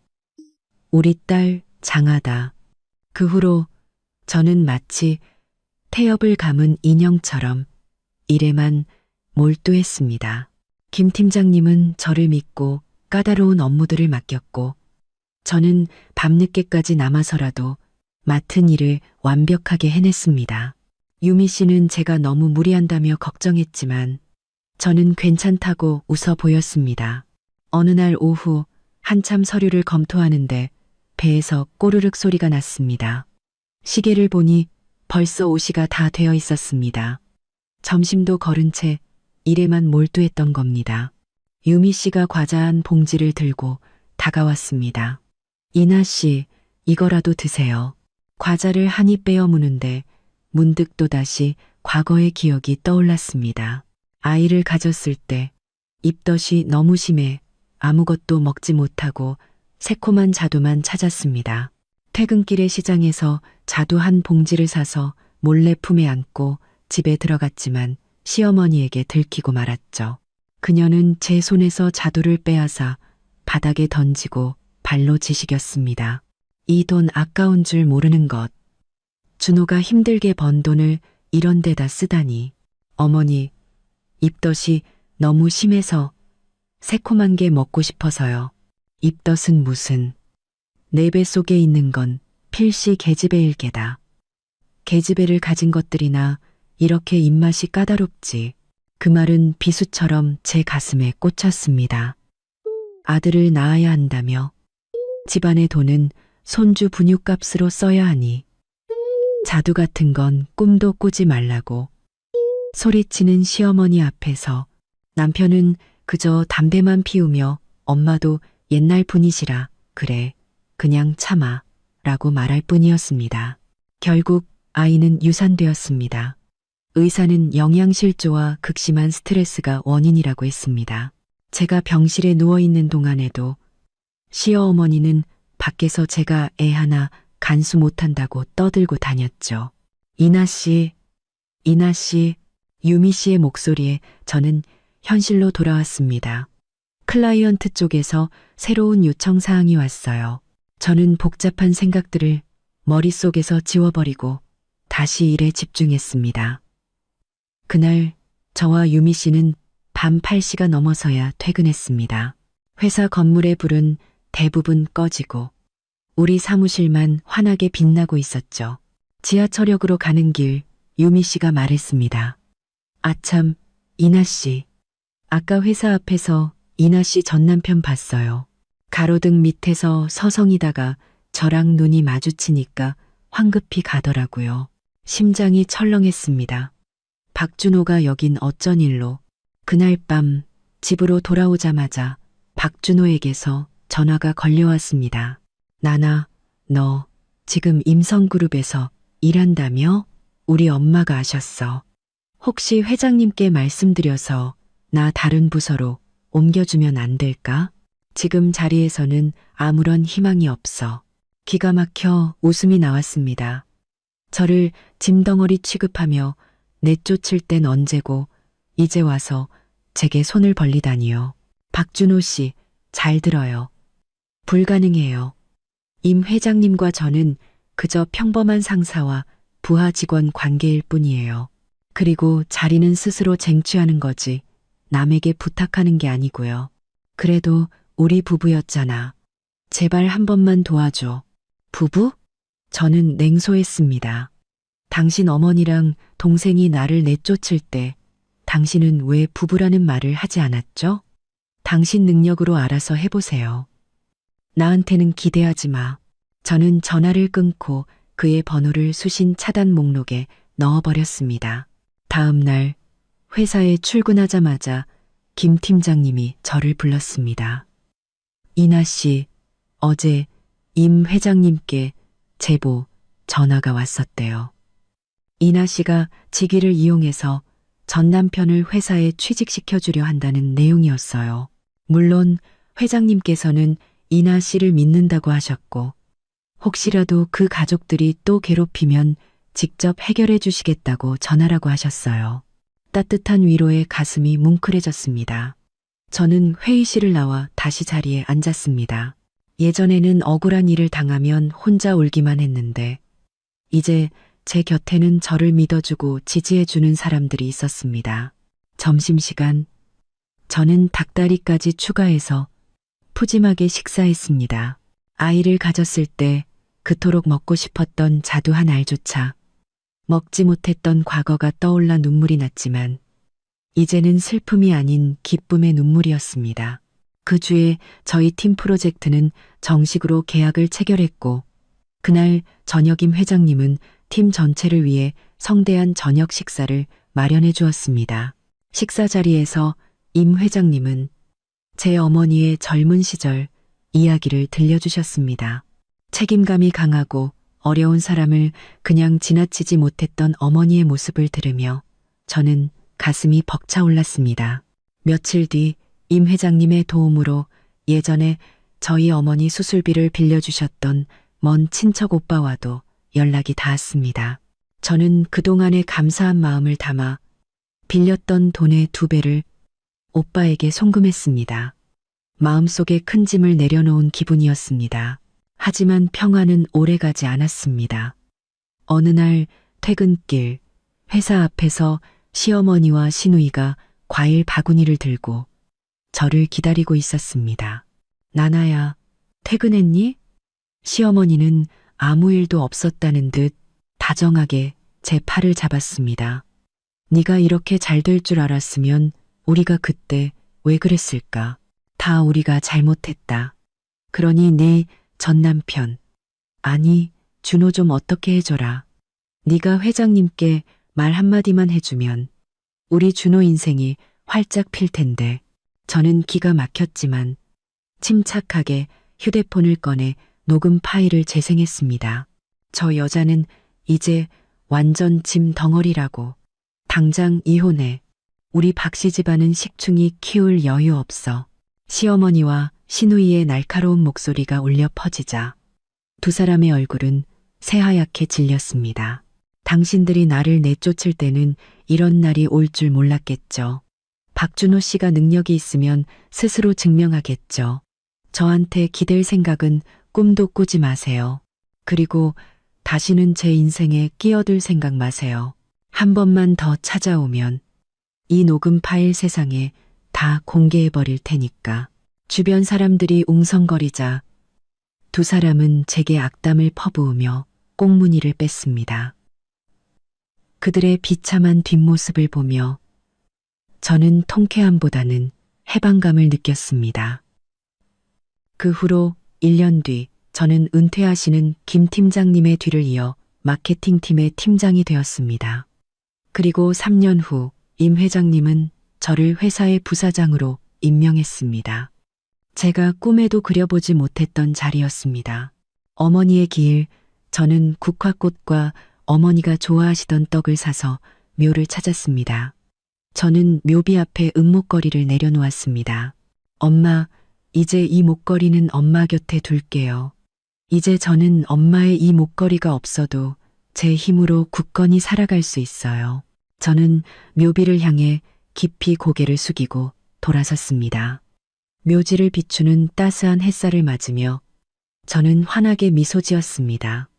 우리 딸 장하다. 그 후로 저는 마치 태엽을 감은 인형처럼 일에만 몰두했습니다. 김 팀장님은 저를 믿고 까다로운 업무들을 맡겼고 저는 밤늦게까지 남아서라도 맡은 일을 완벽하게 해냈습니다. 유미 씨는 제가 너무 무리한다며 걱정했지만 저는 괜찮다고 웃어 보였습니다. 어느 날 오후 한참 서류를 검토하는데 배에서 꼬르륵 소리가 났습니다. 시계를 보니 벌써 5시가 다 되어 있었습니다. 점심도 거른 채 일에만 몰두했던 겁니다. 유미 씨가 과자 한 봉지를 들고 다가왔습니다. 이나 씨, 이거라도 드세요. 과자를 한 입 빼어 무는데 문득 또다시 과거의 기억이 떠올랐습니다. 아이를 가졌을 때 입덧이 너무 심해 아무것도 먹지 못하고 새콤한 자두만 찾았습니다. 퇴근길에 시장에서 자두 한 봉지를 사서 몰래 품에 안고 집에 들어갔지만 시어머니에게 들키고 말았죠. 그녀는 제 손에서 자두를 빼앗아 바닥에 던지고 발로 지시겼습니다. 이 돈 아까운 줄 모르는 것. 준호가 힘들게 번 돈을 이런 데다 쓰다니. 어머니, 입덧이 너무 심해서 새콤한 게 먹고 싶어서요. 입덧은 무슨. 내 뱃속에 있는 건 필시 계집애일 게다. 계집애를 가진 것들이나 이렇게 입맛이 까다롭지. 그 말은 비수처럼 제 가슴에 꽂혔습니다. 아들을 낳아야 한다며 집안의 돈은 손주 분유값으로 써야 하니 자두 같은 건 꿈도 꾸지 말라고 소리치는 시어머니 앞에서 남편은 그저 담배만 피우며 엄마도 옛날 분이시라 그래 그냥 참아 라고 말할 뿐이었습니다. 결국 아이는 유산되었습니다. 의사는 영양실조와 극심한 스트레스가 원인이라고 했습니다. 제가 병실에 누워있는 동안에도 시어어머니는 밖에서 제가 애 하나 간수 못한다고 떠들고 다녔죠. 이나 씨, 유미 씨의 목소리에 저는 현실로 돌아왔습니다. 클라이언트 쪽에서 새로운 요청 사항이 왔어요. 저는 복잡한 생각들을 머릿속에서 지워버리고 다시 일에 집중했습니다. 그날 저와 유미 씨는 밤 8시가 넘어서야 퇴근했습니다. 회사 건물의 불은 대부분 꺼지고 우리 사무실만 환하게 빛나고 있었죠. 지하철역으로 가는 길 유미 씨가 말했습니다. 아참, 이나 씨. 아까 회사 앞에서 이나 씨 전 남편 봤어요. 가로등 밑에서 서성이다가 저랑 눈이 마주치니까 황급히 가더라고요. 심장이 철렁했습니다. 박준호가 여긴 어쩐 일로. 그날 밤 집으로 돌아오자마자 박준호에게서 전화가 걸려왔습니다. 나나, 너 지금 임성그룹에서 일한다며? 우리 엄마가 아셨어. 혹시 회장님께 말씀드려서 나 다른 부서로 옮겨주면 안 될까? 지금 자리에서는 아무런 희망이 없어. 기가 막혀 웃음이 나왔습니다. 저를 짐덩어리 취급하며 내쫓을 땐 언제고 이제 와서 제게 손을 벌리다니요. 박준호 씨, 잘 들어요. 불가능해요. 임 회장님과 저는 그저 평범한 상사와 부하 직원 관계일 뿐이에요. 그리고 자리는 스스로 쟁취하는 거지 남에게 부탁하는 게 아니고요. 그래도 우리 부부였잖아. 제발 한 번만 도와줘. 부부? 저는 냉소했습니다. 당신 어머니랑 동생이 나를 내쫓을 때 당신은 왜 부부라는 말을 하지 않았죠? 당신 능력으로 알아서 해보세요. 나한테는 기대하지 마. 저는 전화를 끊고 그의 번호를 수신 차단 목록에 넣어버렸습니다. 다음 날 회사에 출근하자마자 김 팀장님이 저를 불렀습니다. 이나 씨, 어제 임 회장님께 제보 전화가 왔었대요. 이나 씨가 직위를 이용해서 전 남편을 회사에 취직시켜주려 한다는 내용이었어요. 물론 회장님께서는 이나 씨를 믿는다고 하셨고, 혹시라도 그 가족들이 또 괴롭히면 직접 해결해 주시겠다고 전하라고 하셨어요. 따뜻한 위로에 가슴이 뭉클해졌습니다. 저는 회의실을 나와 다시 자리에 앉았습니다. 예전에는 억울한 일을 당하면 혼자 울기만 했는데, 이제 제 곁에는 저를 믿어주고 지지해주는 사람들이 있었습니다. 점심시간, 저는 닭다리까지 추가해서 푸짐하게 식사했습니다. 아이를 가졌을 때 그토록 먹고 싶었던 자두 한 알조차 먹지 못했던 과거가 떠올라 눈물이 났지만 이제는 슬픔이 아닌 기쁨의 눈물이었습니다. 그 주에 저희 팀 프로젝트는 정식으로 계약을 체결했고 그날 저녁 임 회장님은 팀 전체를 위해 성대한 저녁 식사를 마련해 주었습니다. 식사 자리에서 임 회장님은 제 어머니의 젊은 시절 이야기를 들려주셨습니다. 책임감이 강하고 어려운 사람을 그냥 지나치지 못했던 어머니의 모습을 들으며 저는 가슴이 벅차올랐습니다. 며칠 뒤 임 회장님의 도움으로 예전에 저희 어머니 수술비를 빌려주셨던 먼 친척 오빠와도 연락이 닿았습니다. 저는 그동안의 감사한 마음을 담아 빌렸던 돈의 2배를 오빠에게 송금했습니다. 마음속에 큰 짐을 내려놓은 기분이었습니다. 하지만 평화는 오래가지 않았습니다. 어느 날 퇴근길 회사 앞에서 시어머니와 시누이가 과일 바구니를 들고 저를 기다리고 있었습니다. 나나야, 퇴근했니? 시어머니는 아무 일도 없었다는 듯 다정하게 제 팔을 잡았습니다. 네가 이렇게 잘 될 줄 알았으면 우리가 그때 왜 그랬을까? 다 우리가 잘못했다. 그러니 내 전 남편, 아니 준호 좀 어떻게 해줘라. 네가 회장님께 말 한마디만 해주면 우리 준호 인생이 활짝 필 텐데. 저는 기가 막혔지만 침착하게 휴대폰을 꺼내 녹음 파일을 재생했습니다. 저 여자는 이제 완전 짐 덩어리라고. 당장 이혼해. 우리 박씨 집안은 식충이 키울 여유 없어. 시어머니와 시누이의 날카로운 목소리가 울려 퍼지자 두 사람의 얼굴은 새하얗게 질렸습니다. 당신들이 나를 내쫓을 때는 이런 날이 올 줄 몰랐겠죠. 박준호 씨가 능력이 있으면 스스로 증명하겠죠. 저한테 기댈 생각은 꿈도 꾸지 마세요. 그리고 다시는 제 인생에 끼어들 생각 마세요. 한 번만 더 찾아오면 이 녹음 파일 세상에 다 공개해버릴 테니까. 주변 사람들이 웅성거리자 두 사람은 제게 악담을 퍼부으며 꽁무니를 뺐습니다. 그들의 비참한 뒷모습을 보며 저는 통쾌함보다는 해방감을 느꼈습니다. 그 후로 1년 뒤 저는 은퇴하시는 김 팀장님의 뒤를 이어 마케팅팀의 팀장이 되었습니다. 그리고 3년 후 임 회장님은 저를 회사의 부사장으로 임명했습니다. 제가 꿈에도 그려보지 못했던 자리였습니다. 어머니의 길, 저는 국화꽃과 어머니가 좋아하시던 떡을 사서 묘를 찾았습니다. 저는 묘비 앞에 은목걸이를 내려놓았습니다. 엄마, 이제 이 목걸이는 엄마 곁에 둘게요. 이제 저는 엄마의 이 목걸이가 없어도 제 힘으로 굳건히 살아갈 수 있어요. 저는 묘비를 향해 깊이 고개를 숙이고 돌아섰습니다. 묘지를 비추는 따스한 햇살을 맞으며 저는 환하게 미소 지었습니다.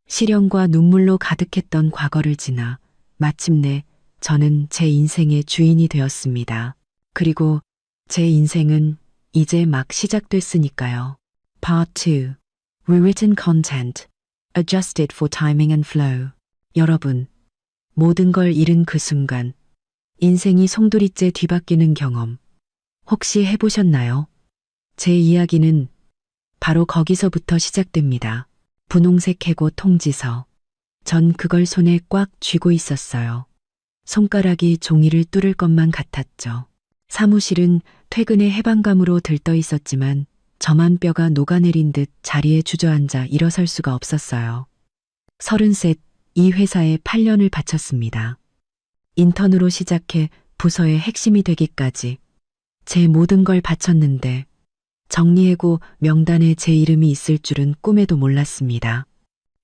시련과 눈물로 가득했던 과거를 지나 마침내 저는 제 인생의 주인이 되었습니다. 그리고 제 인생은 이제 막 시작됐으니까요. Part 2. Rewritten content. Adjusted for timing and flow. 여러분, 모든 걸 잃은 그 순간, 인생이 송두리째 뒤바뀌는 경험, 혹시 해보셨나요? 제 이야기는 바로 거기서부터 시작됩니다. 분홍색 해고 통지서. 전 그걸 손에 꽉 쥐고 있었어요. 손가락이 종이를 뚫을 것만 같았죠. 사무실은 퇴근의 해방감으로 들떠 있었지만 저만 뼈가 녹아내린 듯 자리에 주저앉아 일어설 수가 없었어요. 33, 이 회사에 8년을 바쳤습니다. 인턴으로 시작해 부서의 핵심이 되기까지 제 모든 걸 바쳤는데 정리해고 명단에 제 이름이 있을 줄은 꿈에도 몰랐습니다.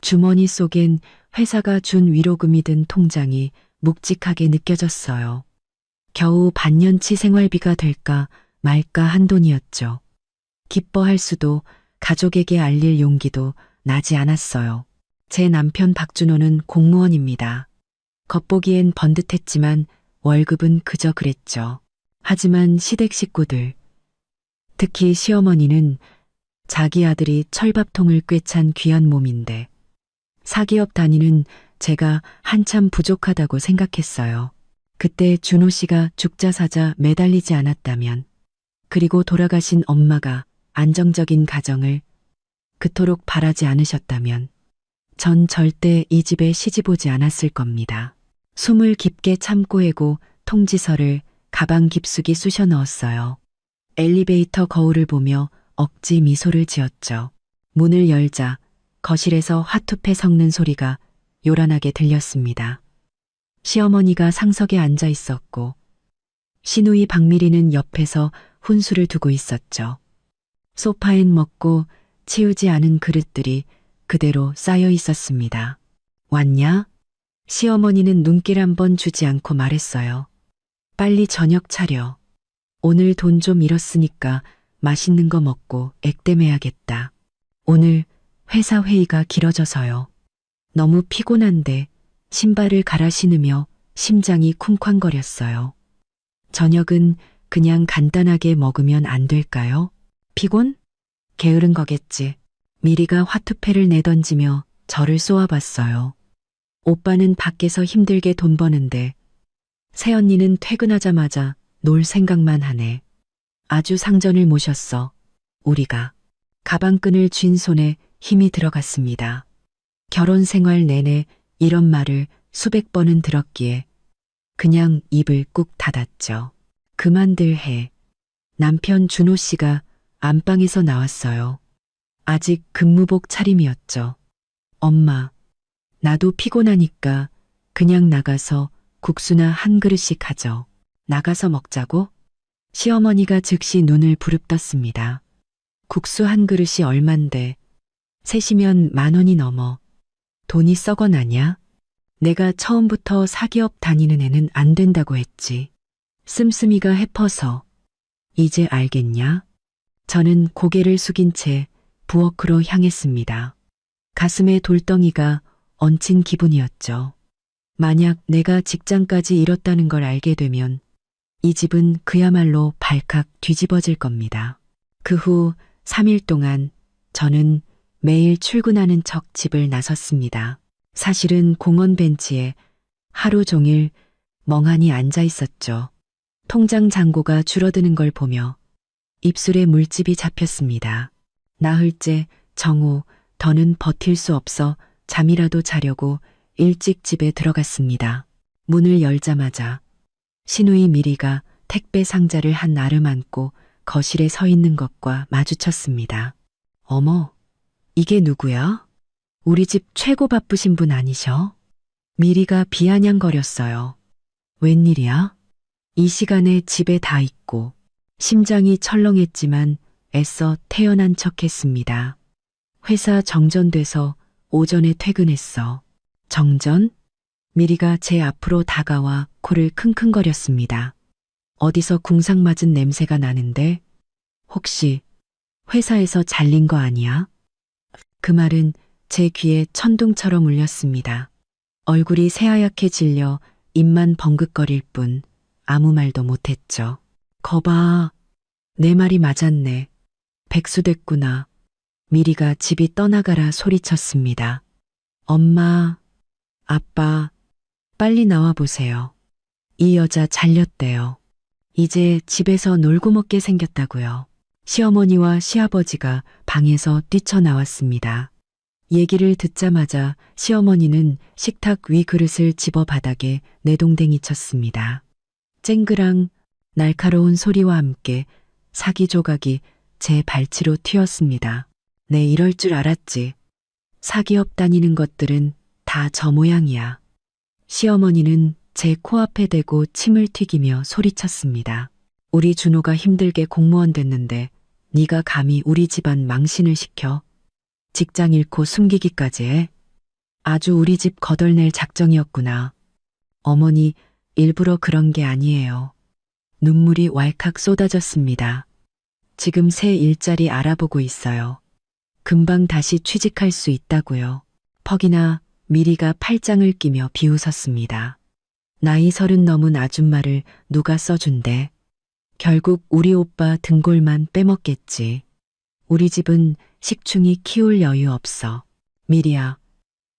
주머니 속엔 회사가 준 위로금이 든 통장이 묵직하게 느껴졌어요. 겨우 반년치 생활비가 될까 말까 한 돈이었죠. 기뻐할 수도 가족에게 알릴 용기도 나지 않았어요. 제 남편 박준호는 공무원입니다. 겉보기엔 번듯했지만 월급은 그저 그랬죠. 하지만 시댁 식구들, 특히 시어머니는 자기 아들이 철밥통을 꿰찬 귀한 몸인데 사기업 다니는 제가 한참 부족하다고 생각했어요. 그때 준호 씨가 죽자 사자 매달리지 않았다면, 그리고 돌아가신 엄마가 안정적인 가정을 그토록 바라지 않으셨다면 전 절대 이 집에 시집 오지 않았을 겁니다. 숨을 깊게 참고 해고 통지서를 가방 깊숙이 쑤셔 넣었어요. 엘리베이터 거울을 보며 억지 미소를 지었죠. 문을 열자 거실에서 화투패 섞는 소리가 요란하게 들렸습니다. 시어머니가 상석에 앉아 있었고 시누이 박미리는 옆에서 훈수를 두고 있었죠. 소파엔 먹고 치우지 않은 그릇들이 그대로 쌓여 있었습니다. 왔냐? 시어머니는 눈길 한 번 주지 않고 말했어요. 빨리 저녁 차려. 오늘 돈 좀 잃었으니까 맛있는 거 먹고 액땜해야겠다. 오늘 회사 회의가 길어져서요. 너무 피곤한데 신발을 갈아 신으며 심장이 쿵쾅거렸어요. 저녁은 그냥 간단하게 먹으면 안 될까요? 피곤? 게으른 거겠지. 미리가 화투패를 내던지며 저를 쏘아봤어요. 오빠는 밖에서 힘들게 돈 버는데 새언니는 퇴근하자마자 놀 생각만 하네. 아주 상전을 모셨어. 우리가. 가방끈을 쥔 손에 힘이 들어갔습니다. 결혼 생활 내내 이런 말을 수백 번은 들었기에 그냥 입을 꾹 닫았죠. 그만들 해. 남편 준호 씨가 안방에서 나왔어요. 아직 근무복 차림이었죠. 엄마, 나도 피곤하니까 그냥 나가서 국수나 한 그릇씩 하죠. 나가서 먹자고? 시어머니가 즉시 눈을 부릅떴습니다. 국수 한 그릇이 얼만데 셋이면 10,000원이 넘어. 돈이 썩어나냐? 내가 처음부터 사기업 다니는 애는 안 된다고 했지. 씀씀이가 해퍼서. 이제 알겠냐? 저는 고개를 숙인 채 부엌으로 향했습니다. 가슴에 돌덩이가 얹힌 기분이었죠. 만약 내가 직장까지 잃었다는 걸 알게 되면 이 집은 그야말로 발칵 뒤집어질 겁니다. 그 후 3일 동안 저는 매일 출근하는 척 집을 나섰습니다. 사실은 공원 벤치에 하루 종일 멍하니 앉아 있었죠. 통장 잔고가 줄어드는 걸 보며 입술에 물집이 잡혔습니다. 나흘째 정오, 더는 버틸 수 없어 잠이라도 자려고 일찍 집에 들어갔습니다. 문을 열자마자 시누이 미리가 택배 상자를 한 나름 안고 거실에 서 있는 것과 마주쳤습니다. 어머, 이게 누구야? 우리 집 최고 바쁘신 분 아니셔? 미리가 비아냥거렸어요. 웬일이야? 이 시간에 집에 다 있고. 심장이 철렁했지만 애써 태어난 척했습니다. 회사 정전돼서 오전에 퇴근했어. 정전? 미리가 제 앞으로 다가와 코를 킁킁거렸습니다. 어디서 궁상 맞은 냄새가 나는데 혹시 회사에서 잘린 거 아니야? 그 말은 제 귀에 천둥처럼 울렸습니다. 얼굴이 새하얗게 질려 입만 벙긋거릴 뿐 아무 말도 못했죠. 거봐, 내 말이 맞았네. 백수됐구나. 미리가 집이 떠나가라 소리쳤습니다. 엄마, 아빠, 빨리 나와보세요. 이 여자 잘렸대요. 이제 집에서 놀고 먹게 생겼다고요. 시어머니와 시아버지가 방에서 뛰쳐나왔습니다. 얘기를 듣자마자 시어머니는 식탁 위 그릇을 집어 바닥에 내동댕이 쳤습니다. 쨍그랑 날카로운 소리와 함께 사기 조각이 제 발치로 튀었습니다. 내 이럴 줄 알았지. 사기업 다니는 것들은 다 저 모양이야. 시어머니는 제 코앞에 대고 침을 튀기며 소리쳤습니다. 우리 준호가 힘들게 공무원 됐는데 네가 감히 우리 집안 망신을 시켜? 직장 잃고 숨기기까지 해? 아주 우리 집 거덜낼 작정이었구나. 어머니, 일부러 그런 게 아니에요. 눈물이 왈칵 쏟아졌습니다. 지금 새 일자리 알아보고 있어요. 금방 다시 취직할 수 있다고요. 퍽이나 미리가 팔짱을 끼며 비웃었습니다. 나이 30 넘은 아줌마를 누가 써준대. 결국 우리 오빠 등골만 빼먹겠지. 우리 집은 식충이 키울 여유 없어. 미리야.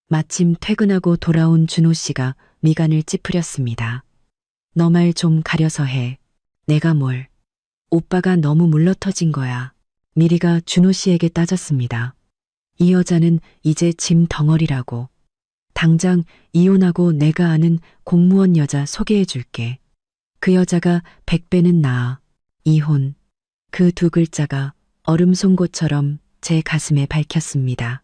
마침 퇴근하고 돌아온 준호 씨가 미간을 찌푸렸습니다. 너 말 좀 가려서 해. 내가 뭘. 오빠가 너무 물러터진 거야. 미리가 준호 씨에게 따졌습니다. 이 여자는 이제 짐 덩어리라고. 당장 이혼하고 내가 아는 공무원 여자 소개해 줄게. 그 여자가 100배는 나아. 이혼. 그 두 글자가 얼음 송곳처럼 제 가슴에 밝혔습니다.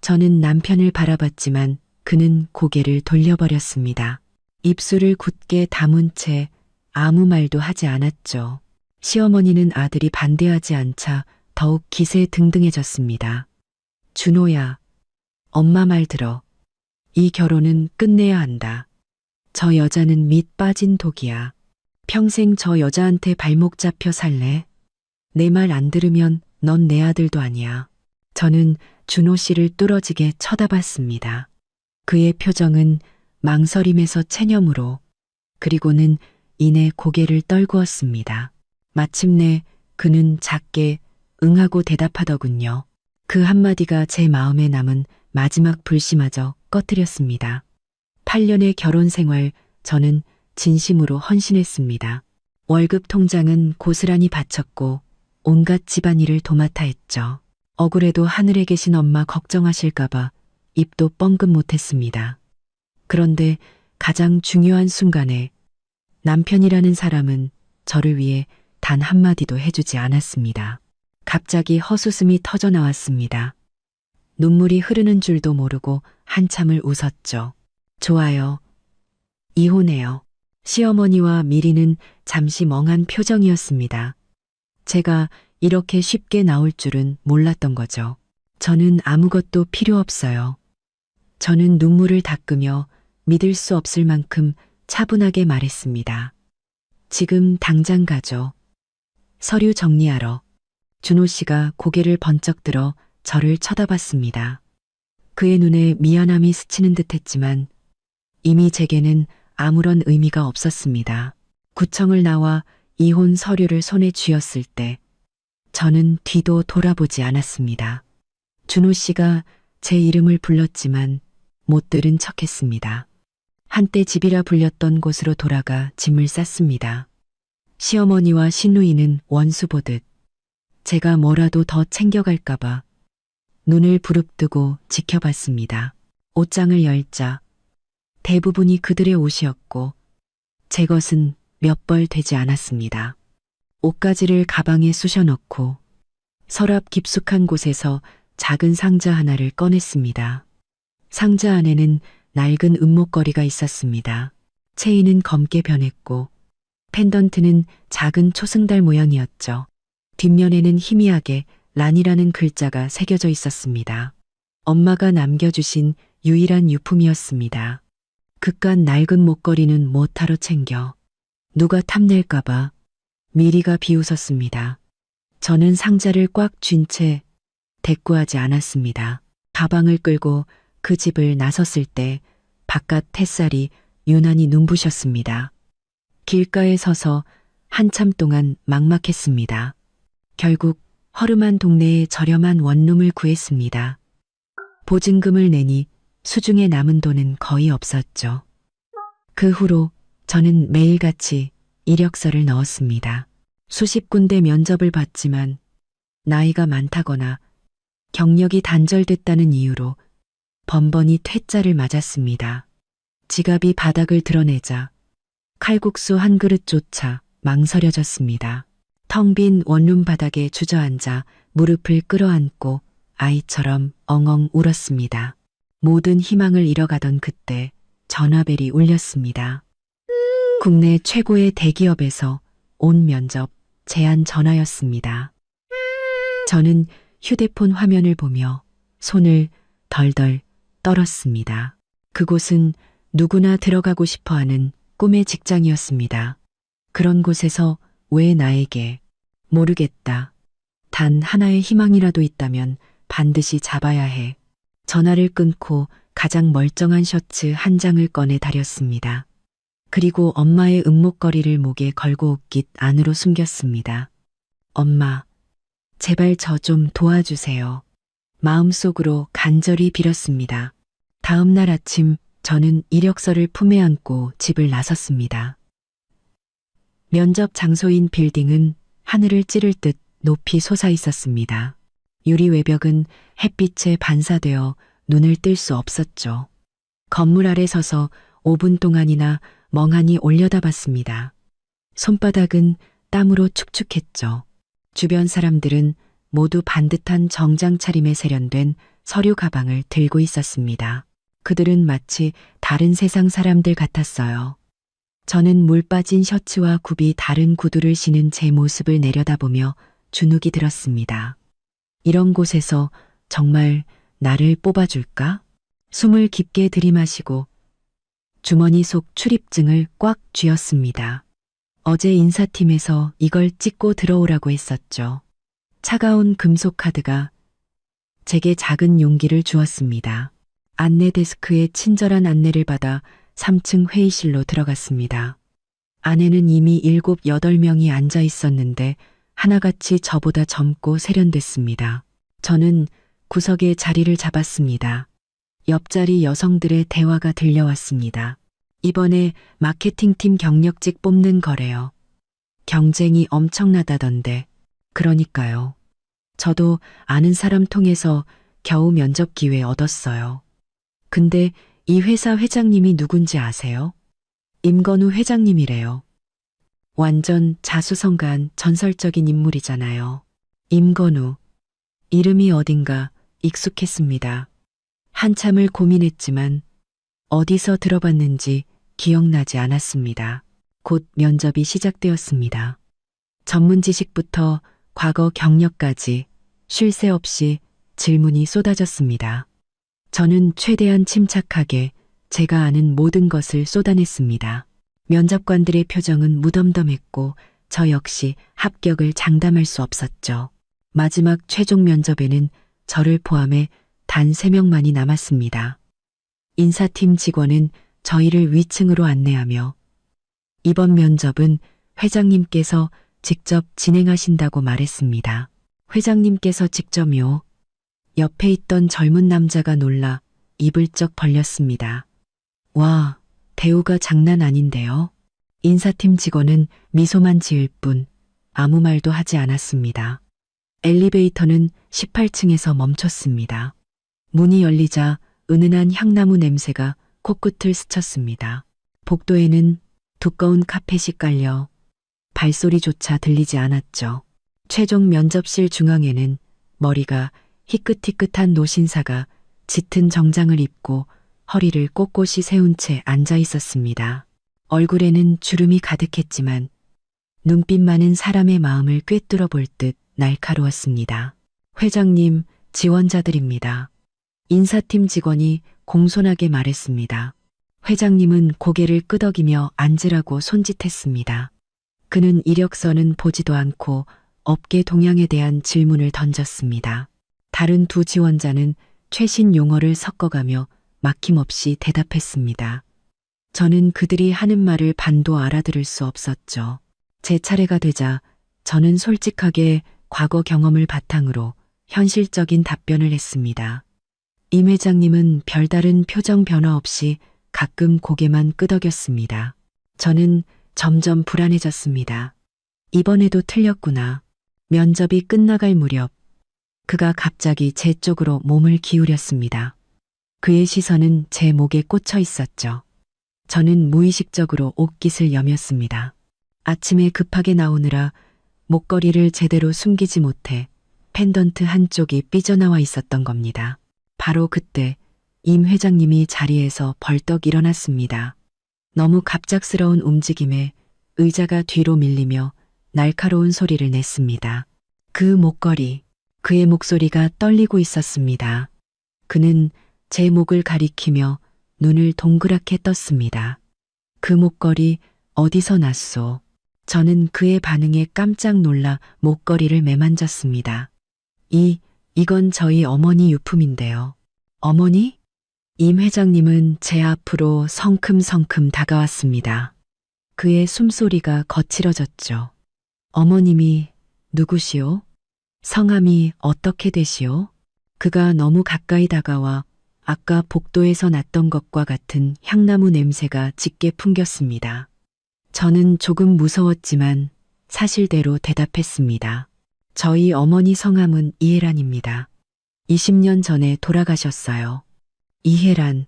저는 남편을 바라봤지만 그는 고개를 돌려버렸습니다. 입술을 굳게 다문 채 아무 말도 하지 않았죠. 시어머니는 아들이 반대하지 않자 더욱 기세등등해졌습니다. 준호야, 엄마 말 들어. 이 결혼은 끝내야 한다. 저 여자는 밑 빠진 독이야. 평생 저 여자한테 발목 잡혀 살래? 내 말 안 들으면 넌 내 아들도 아니야. 저는 준호 씨를 뚫어지게 쳐다봤습니다. 그의 표정은 망설임에서 체념으로, 그리고는 이내 고개를 떨구었습니다. 마침내 그는 작게 응하고 대답하더군요. 그 한마디가 제 마음에 남은 마지막 불씨마저 꺼뜨렸습니다. 8년의 결혼 생활, 저는 진심으로 헌신했습니다. 월급 통장은 고스란히 바쳤고 온갖 집안일을 도맡아 했죠. 억울해도 하늘에 계신 엄마 걱정하실까봐 입도 뻥끗 못했습니다. 그런데 가장 중요한 순간에 남편이라는 사람은 저를 위해 단 한마디도 해주지 않았습니다. 갑자기 헛웃음이 터져 나왔습니다. 눈물이 흐르는 줄도 모르고 한참을 웃었죠. 좋아요. 이혼해요. 시어머니와 미리는 잠시 멍한 표정이었습니다. 제가 이렇게 쉽게 나올 줄은 몰랐던 거죠. 저는 아무것도 필요 없어요. 저는 눈물을 닦으며 믿을 수 없을 만큼 차분하게 말했습니다. 지금 당장 가죠. 서류 정리하러. 준호 씨가 고개를 번쩍 들어 저를 쳐다봤습니다. 그의 눈에 미안함이 스치는 듯했지만 이미 제게는 아무런 의미가 없었습니다. 구청을 나와 이혼 서류를 손에 쥐었을 때 저는 뒤도 돌아보지 않았습니다. 준호 씨가 제 이름을 불렀지만 못 들은 척했습니다. 한때 집이라 불렸던 곳으로 돌아가 짐을 쌌습니다. 시어머니와 시누이는 원수 보듯 제가 뭐라도 더 챙겨갈까봐 눈을 부릅뜨고 지켜봤습니다. 옷장을 열자 대부분이 그들의 옷이었고 제 것은 몇 벌 되지 않았습니다. 옷가지를 가방에 쑤셔 넣고 서랍 깊숙한 곳에서 작은 상자 하나를 꺼냈습니다. 상자 안에는 낡은 은목걸이가 있었습니다. 체인은 검게 변했고 펜던트는 작은 초승달 모양이었죠. 뒷면에는 희미하게 란이라는 글자가 새겨져 있었습니다. 엄마가 남겨주신 유일한 유품이었습니다. 그깟 낡은 목걸이는 못하러 챙겨. 누가 탐낼까봐 미리가 비웃었습니다. 저는 상자를 꽉 쥔 채 대꾸하지 않았습니다. 가방을 끌고 그 집을 나섰을 때 바깥 햇살이 유난히 눈부셨습니다. 길가에 서서 한참 동안 막막했습니다. 결국 허름한 동네에 저렴한 원룸을 구했습니다. 보증금을 내니 수중에 남은 돈은 거의 없었죠. 그 후로 저는 매일같이 이력서를 넣었습니다. 수십 군데 면접을 봤지만 나이가 많다거나 경력이 단절됐다는 이유로 번번이 퇴짜를 맞았습니다. 지갑이 바닥을 드러내자 칼국수 한 그릇조차 망설여졌습니다. 텅 빈 원룸 바닥에 주저앉아 무릎을 끌어안고 아이처럼 엉엉 울었습니다. 모든 희망을 잃어가던 그때 전화벨이 울렸습니다. 국내 최고의 대기업에서 온 면접 제안 전화였습니다. 저는 휴대폰 화면을 보며 손을 덜덜 떨었습니다. 그곳은 누구나 들어가고 싶어 하는 꿈의 직장이었습니다. 그런 곳에서 왜 나에게 모르겠다. 단 하나의 희망이라도 있다면 반드시 잡아야 해. 전화를 끊고 가장 멀쩡한 셔츠 한 장을 꺼내 다렸습니다. 그리고 엄마의 은목걸이를 목에 걸고 옷깃 안으로 숨겼습니다. 엄마, 제발 저 좀 도와주세요. 마음속으로 간절히 빌었습니다. 다음 날 아침 저는 이력서를 품에 안고 집을 나섰습니다. 면접 장소인 빌딩은 하늘을 찌를 듯 높이 솟아 있었습니다. 유리 외벽은 햇빛에 반사되어 눈을 뜰 수 없었죠. 건물 아래 서서 5분 동안이나 멍하니 올려다봤습니다. 손바닥은 땀으로 축축했죠. 주변 사람들은 모두 반듯한 정장 차림에 세련된 서류 가방을 들고 있었습니다. 그들은 마치 다른 세상 사람들 같았어요. 저는 물 빠진 셔츠와 굽이 다른 구두를 신은 제 모습을 내려다보며 주눅이 들었습니다. 이런 곳에서 정말 나를 뽑아줄까? 숨을 깊게 들이마시고 주머니 속 출입증을 꽉 쥐었습니다. 어제 인사팀에서 이걸 찍고 들어오라고 했었죠. 차가운 금속 카드가 제게 작은 용기를 주었습니다. 안내 데스크에 친절한 안내를 받아 3층 회의실로 들어갔습니다. 안에는 이미 7, 8명이 앉아 있었는데 하나같이 저보다 젊고 세련됐습니다. 저는 구석에 자리를 잡았습니다. 옆자리 여성들의 대화가 들려왔습니다. 이번에 마케팅팀 경력직 뽑는 거래요. 경쟁이 엄청나다던데. 그러니까요. 저도 아는 사람 통해서 겨우 면접 기회 얻었어요. 근데 이 회사 회장님이 누군지 아세요? 임건우 회장님이래요. 완전 자수성가한 전설적인 인물이잖아요. 임건우. 이름이 어딘가 익숙했습니다. 한참을 고민했지만 어디서 들어봤는지 기억나지 않았습니다. 곧 면접이 시작되었습니다. 전문 지식부터 과거 경력까지 쉴 새 없이 질문이 쏟아졌습니다. 저는 최대한 침착하게 제가 아는 모든 것을 쏟아냈습니다. 면접관들의 표정은 무덤덤했고 저 역시 합격을 장담할 수 없었죠. 마지막 최종 면접에는 저를 포함해 단 3명만이 남았습니다. 인사팀 직원은 저희를 위층으로 안내하며 이번 면접은 회장님께서 직접 진행하신다고 말했습니다. 회장님께서 직접요. 옆에 있던 젊은 남자가 놀라 입을 쩍 벌렸습니다. 와, 대우가 장난 아닌데요. 인사팀 직원은 미소만 지을 뿐 아무 말도 하지 않았습니다. 엘리베이터는 18층에서 멈췄습니다. 문이 열리자 은은한 향나무 냄새가 코끝을 스쳤습니다. 복도에는 두꺼운 카펫이 깔려 발소리조차 들리지 않았죠. 최종 면접실 중앙에는 머리가 희끗희끗한 노신사가 짙은 정장을 입고 허리를 꼿꼿이 세운 채 앉아 있었습니다. 얼굴에는 주름이 가득했지만 눈빛만은 사람의 마음을 꿰뚫어 볼 듯 날카로웠습니다. 회장님, 지원자들입니다. 인사팀 직원이 공손하게 말했습니다. 회장님은 고개를 끄덕이며 앉으라고 손짓했습니다. 그는 이력서는 보지도 않고 업계 동향에 대한 질문을 던졌습니다. 다른 두 지원자는 최신 용어를 섞어가며 막힘없이 대답했습니다. 저는 그들이 하는 말을 반도 알아들을 수 없었죠. 제 차례가 되자 저는 솔직하게 과거 경험을 바탕으로 현실적인 답변을 했습니다. 임 회장님은 별다른 표정 변화 없이 가끔 고개만 끄덕였습니다. 저는 점점 불안해졌습니다. 이번에도 틀렸구나. 면접이 끝나갈 무렵 그가 갑자기 제 쪽으로 몸을 기울였습니다. 그의 시선은 제 목에 꽂혀 있었죠. 저는 무의식적으로 옷깃을 여몄습니다. 아침에 급하게 나오느라 목걸이를 제대로 숨기지 못해 펜던트 한쪽이 삐져나와 있었던 겁니다. 바로 그때 임 회장님이 자리에서 벌떡 일어났습니다. 너무 갑작스러운 움직임에 의자가 뒤로 밀리며 날카로운 소리를 냈습니다. 그 목걸이, 그의 목소리가 떨리고 있었습니다. 그는 제 목을 가리키며 눈을 동그랗게 떴습니다. 그 목걸이 어디서 났소? 저는 그의 반응에 깜짝 놀라 목걸이를 매만졌습니다. 이건 저희 어머니 유품인데요. 어머니? 임 회장님은 제 앞으로 성큼성큼 다가왔습니다. 그의 숨소리가 거칠어졌죠. 어머님이 누구시오? 성함이 어떻게 되시오? 그가 너무 가까이 다가와 아까 복도에서 났던 것과 같은 향나무 냄새가 짙게 풍겼습니다. 저는 조금 무서웠지만 사실대로 대답했습니다. 저희 어머니 성함은 이혜란입니다. 20년 전에 돌아가셨어요. 이혜란,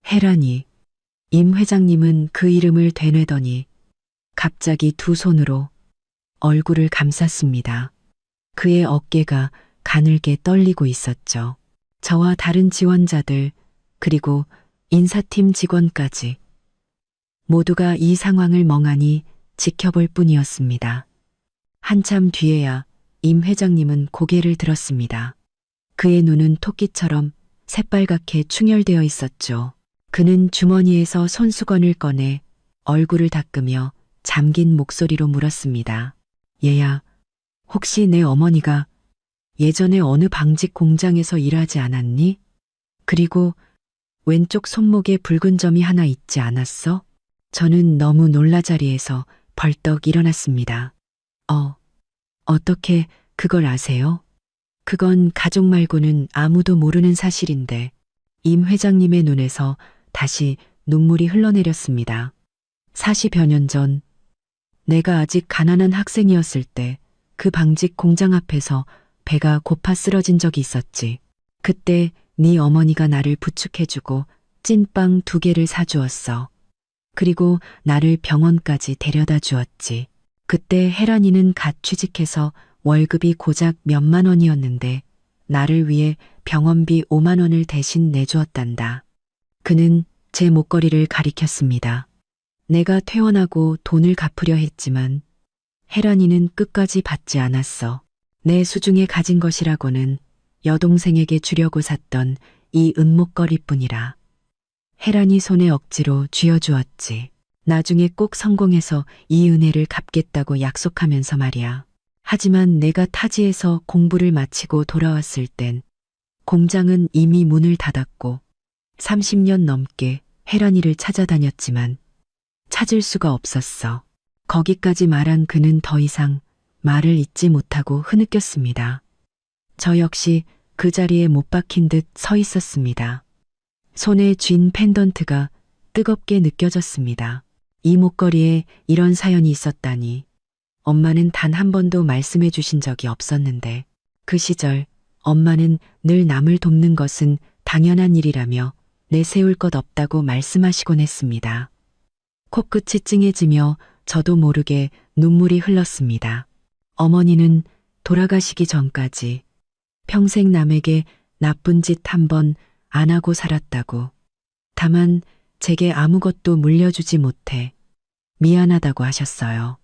혜란이. 임 회장님은 그 이름을 되뇌더니 갑자기 두 손으로 얼굴을 감쌌습니다. 그의 어깨가 가늘게 떨리고 있었죠. 저와 다른 지원자들, 그리고 인사팀 직원까지 모두가 이 상황을 멍하니 지켜볼 뿐이었습니다. 한참 뒤에야 임 회장님은 고개를 들었습니다. 그의 눈은 토끼처럼 새빨갛게 충혈되어 있었죠. 그는 주머니에서 손수건을 꺼내 얼굴을 닦으며 잠긴 목소리로 물었습니다. 얘야, 혹시 내 어머니가 예전에 어느 방직 공장에서 일하지 않았니? 그리고 왼쪽 손목에 붉은 점이 하나 있지 않았어? 저는 너무 놀라 자리에서 벌떡 일어났습니다. 어떻게 그걸 아세요? 그건 가족 말고는 아무도 모르는 사실인데 임 회장님의 눈에서 다시 눈물이 흘러내렸습니다. 40여 년 전 내가 아직 가난한 학생이었을 때 그 방직 공장 앞에서 배가 고파 쓰러진 적이 있었지. 그때 네 어머니가 나를 부축해주고 찐빵 2개를 사주었어. 그리고 나를 병원까지 데려다 주었지. 그때 혜란이는 갓 취직해서 월급이 고작 몇만 원이었는데 나를 위해 병원비 5만 원을 대신 내주었단다. 그는 제 목걸이를 가리켰습니다. 내가 퇴원하고 돈을 갚으려 했지만 혜란이는 끝까지 받지 않았어. 내 수중에 가진 것이라고는 여동생에게 주려고 샀던 이 은목걸이뿐이라. 혜란이 손에 억지로 쥐어주었지. 나중에 꼭 성공해서 이 은혜를 갚겠다고 약속하면서 말이야. 하지만 내가 타지에서 공부를 마치고 돌아왔을 땐 공장은 이미 문을 닫았고 30년 넘게 혜란이를 찾아다녔지만 찾을 수가 없었어. 거기까지 말한 그는 더 이상 말을 잇지 못하고 흐느꼈습니다. 저 역시 그 자리에 못 박힌 듯 서 있었습니다. 손에 쥔 펜던트가 뜨겁게 느껴졌습니다. 이 목걸이에 이런 사연이 있었다니. 엄마는 단 한 번도 말씀해 주신 적이 없었는데 그 시절 엄마는 늘 남을 돕는 것은 당연한 일이라며 내세울 것 없다고 말씀하시곤 했습니다. 코끝이 찡해지며 저도 모르게 눈물이 흘렀습니다. 어머니는 돌아가시기 전까지 평생 남에게 나쁜 짓 한 번 안 하고 살았다고. 다만 제게 아무것도 물려주지 못해 미안하다고 하셨어요.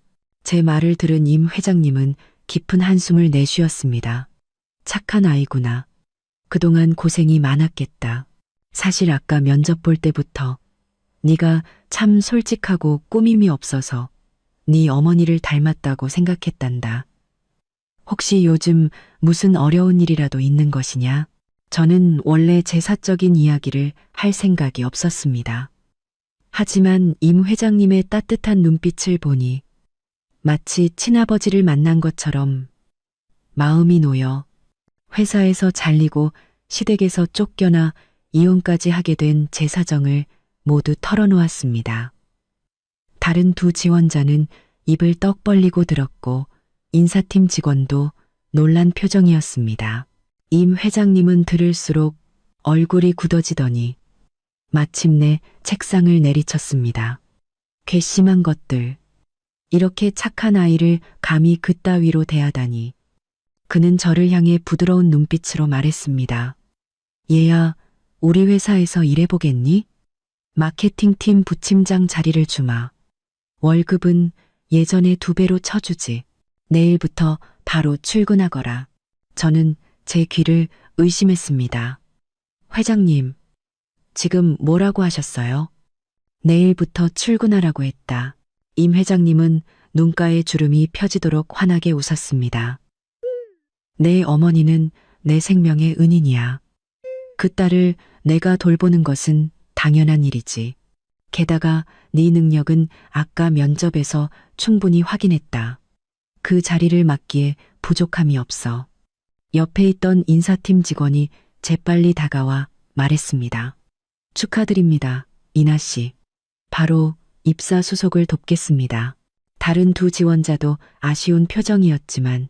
제 말을 들은 임 회장님은 깊은 한숨을 내쉬었습니다. 착한 아이구나. 그동안 고생이 많았겠다. 사실 아까 면접 볼 때부터 네가 참 솔직하고 꾸밈이 없어서 네 어머니를 닮았다고 생각했단다. 혹시 요즘 무슨 어려운 일이라도 있는 것이냐? 저는 원래 제 사적인 이야기를 할 생각이 없었습니다. 하지만 임 회장님의 따뜻한 눈빛을 보니 마치 친아버지를 만난 것처럼 마음이 놓여 회사에서 잘리고 시댁에서 쫓겨나 이혼까지 하게 된 제 사정을 모두 털어놓았습니다. 다른 두 지원자는 입을 떡 벌리고 들었고 인사팀 직원도 놀란 표정이었습니다. 임 회장님은 들을수록 얼굴이 굳어지더니 마침내 책상을 내리쳤습니다. 괘씸한 것들. 이렇게 착한 아이를 감히 그따위로 대하다니. 그는 저를 향해 부드러운 눈빛으로 말했습니다. 얘야, 우리 회사에서 일해보겠니? 마케팅팀 부팀장 자리를 주마. 월급은 예전의 2배로 쳐주지. 내일부터 바로 출근하거라. 저는 제 귀를 의심했습니다. 회장님, 지금 뭐라고 하셨어요? 내일부터 출근하라고 했다. 임 회장님은 눈가에 주름이 펴지도록 환하게 웃었습니다. 내 어머니는 내 생명의 은인이야. 그 딸을 내가 돌보는 것은 당연한 일이지. 게다가 네 능력은 아까 면접에서 충분히 확인했다. 그 자리를 맡기에 부족함이 없어. 옆에 있던 인사팀 직원이 재빨리 다가와 말했습니다. 축하드립니다, 이나 씨. 바로 입사 수속을 돕겠습니다. 다른 2 지원자도 아쉬운 표정이었지만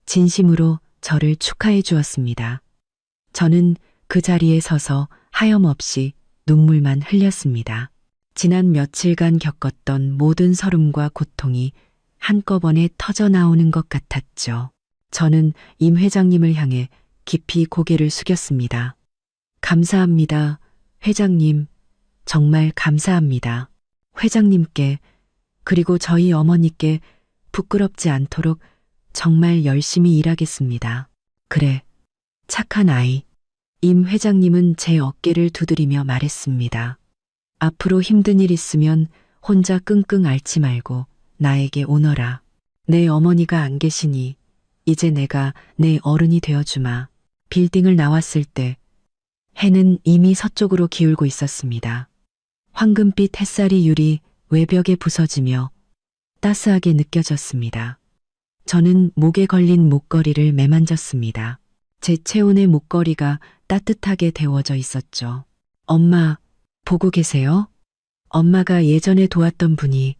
진심으로 저를 축하해 주었습니다. 저는 그 자리에 서서 하염없이 눈물만 흘렸습니다. 지난 며칠간 겪었던 모든 서름과 고통이 한꺼번에 터져 나오는 것 같았죠. 저는 임 회장님을 향해 깊이 고개를 숙였습니다. 감사합니다, 회장님. 정말 감사합니다. 회장님께 그리고 저희 어머니께 부끄럽지 않도록 정말 열심히 일하겠습니다. 그래, 착한 아이. 임 회장님은 제 어깨를 두드리며 말했습니다. 앞으로 힘든 일 있으면 혼자 끙끙 앓지 말고 나에게 오너라. 내 어머니가 안 계시니 이제 내가 내 어른이 되어주마. 빌딩을 나왔을 때 해는 이미 서쪽으로 기울고 있었습니다. 황금빛 햇살이 유리 외벽에 부서지며 따스하게 느껴졌습니다. 저는 목에 걸린 목걸이를 매만졌습니다. 제 체온의 목걸이가 따뜻하게 데워져 있었죠. 엄마, 보고 계세요? 엄마가 예전에 도왔던 분이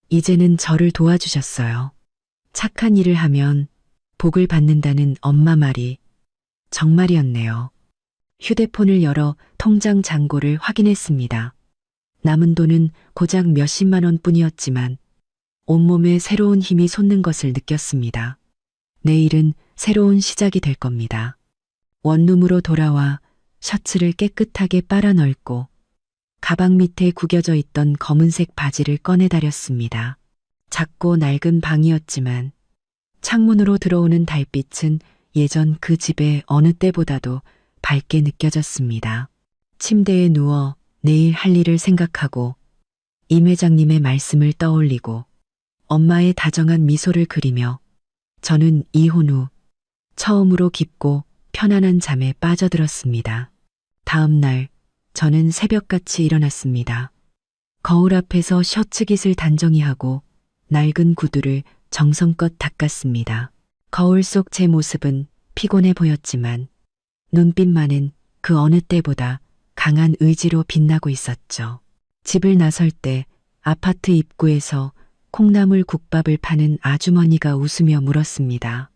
이제는 저를 도와주셨어요. 착한 일을 하면 복을 받는다는 엄마 말이 정말이었네요. 휴대폰을 열어 통장 잔고를 확인했습니다. 남은 돈은 고작 몇십만 원 뿐이었지만 온몸에 새로운 힘이 솟는 것을 느꼈습니다. 내일은 새로운 시작이 될 겁니다. 원룸으로 돌아와 셔츠를 깨끗하게 빨아 널고 가방 밑에 구겨져 있던 검은색 바지를 꺼내 다렸습니다. 작고 낡은 방이었지만 창문으로 들어오는 달빛은 예전 그 집의 어느 때보다도 밝게 느껴졌습니다. 침대에 누워 내일 할 일을 생각하고 임 회장님의 말씀을 떠올리고 엄마의 다정한 미소를 그리며 저는 이혼 후 처음으로 깊고 편안한 잠에 빠져들었습니다. 다음 날 저는 새벽같이 일어났습니다. 거울 앞에서 셔츠깃을 단정히 하고 낡은 구두를 정성껏 닦았습니다. 거울 속 제 모습은 피곤해 보였지만 눈빛만은 그 어느 때보다 강한 의지로 빛나고 있었죠. 집을 나설 때 아파트 입구에서 콩나물 국밥을 파는 아주머니가 웃으며 물었습니다.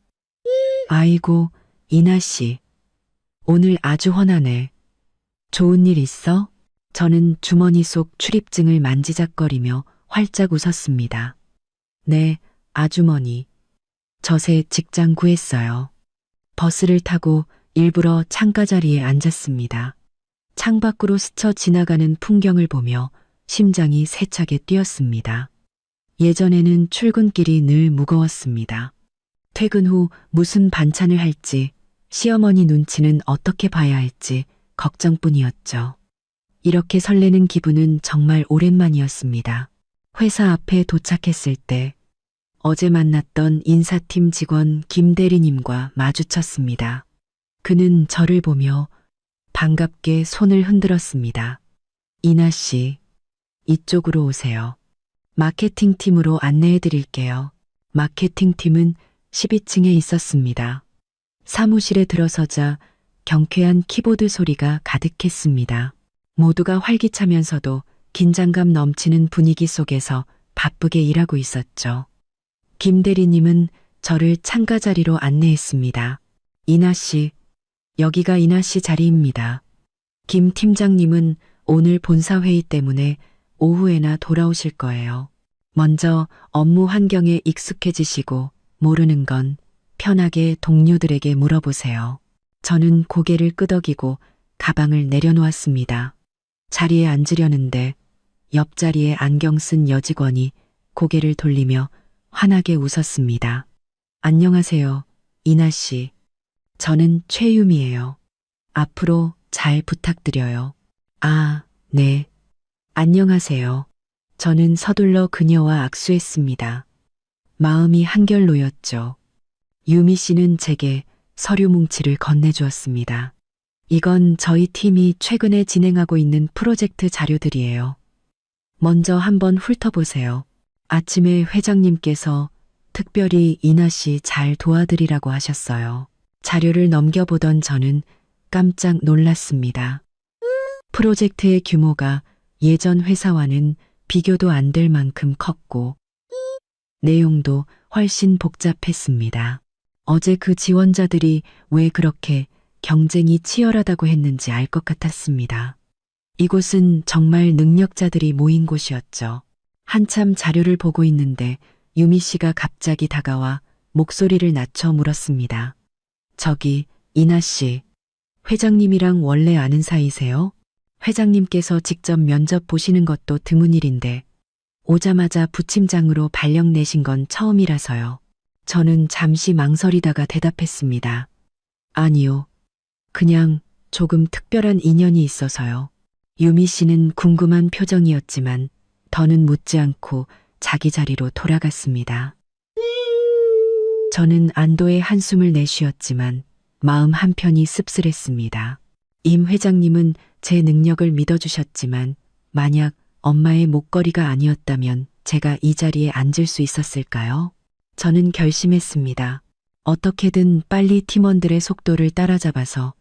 아이고, 이나 씨. 오늘 아주 훤하네. 좋은 일 있어? 저는 주머니 속 출입증을 만지작거리며 활짝 웃었습니다. 네, 아주머니. 저 새 직장 구했어요. 버스를 타고 일부러 창가 자리에 앉았습니다. 창밖으로 스쳐 지나가는 풍경을 보며 심장이 세차게 뛰었습니다. 예전에는 출근길이 늘 무거웠습니다. 퇴근 후 무슨 반찬을 할지, 시어머니 눈치는 어떻게 봐야 할지 걱정뿐이었죠. 이렇게 설레는 기분은 정말 오랜만이었습니다. 회사 앞에 도착했을 때 어제 만났던 인사팀 직원 김 대리님과 마주쳤습니다. 그는 저를 보며 반갑게 손을 흔들었습니다. 이나 씨, 이쪽으로 오세요. 마케팅팀으로 안내해 드릴게요. 마케팅팀은 12층에 있었습니다. 사무실에 들어서자 경쾌한 키보드 소리가 가득했습니다. 모두가 활기차면서도 긴장감 넘치는 분위기 속에서 바쁘게 일하고 있었죠. 김 대리님은 저를 창가 자리로 안내했습니다. 이나 씨, 여기가 이나 씨 자리입니다. 김 팀장님은 오늘 본사 회의 때문에 오후에나 돌아오실 거예요. 먼저 업무 환경에 익숙해지시고 모르는 건 편하게 동료들에게 물어보세요. 저는 고개를 끄덕이고 가방을 내려놓았습니다. 자리에 앉으려는데 옆자리에 안경 쓴 여직원이 고개를 돌리며 환하게 웃었습니다. 안녕하세요, 이나 씨. 저는 최유미예요. 앞으로 잘 부탁드려요. 아, 네. 안녕하세요. 저는 서둘러 그녀와 악수했습니다. 마음이 한결 놓였죠. 유미 씨는 제게 서류 뭉치를 건네주었습니다. 이건 저희 팀이 최근에 진행하고 있는 프로젝트 자료들이에요. 먼저 한번 훑어보세요. 아침에 회장님께서 특별히 이나 씨 잘 도와드리라고 하셨어요. 자료를 넘겨보던 저는 깜짝 놀랐습니다. 프로젝트의 규모가 예전 회사와는 비교도 안 될 만큼 컸고 내용도 훨씬 복잡했습니다. 어제 그 지원자들이 왜 그렇게 경쟁이 치열하다고 했는지 알 것 같았습니다. 이곳은 정말 능력자들이 모인 곳이었죠. 한참 자료를 보고 있는데 유미 씨가 갑자기 다가와 목소리를 낮춰 물었습니다. 저기, 이나 씨, 회장님이랑 원래 아는 사이세요? 회장님께서 직접 면접 보시는 것도 드문 일인데 오자마자 부팀장으로 발령 내신 건 처음이라서요. 저는 잠시 망설이다가 대답했습니다. 아니요. 그냥 조금 특별한 인연이 있어서요. 유미 씨는 궁금한 표정이었지만 더는 묻지 않고 자기 자리로 돌아갔습니다. 저는 안도의 한숨을 내쉬었지만 마음 한편이 씁쓸했습니다. 임 회장님은 제 능력을 믿어주셨지만 만약 엄마의 목걸이가 아니었다면 제가 이 자리에 앉을 수 있었을까요? 저는 결심했습니다. 어떻게든 빨리 팀원들의 속도를 따라잡아서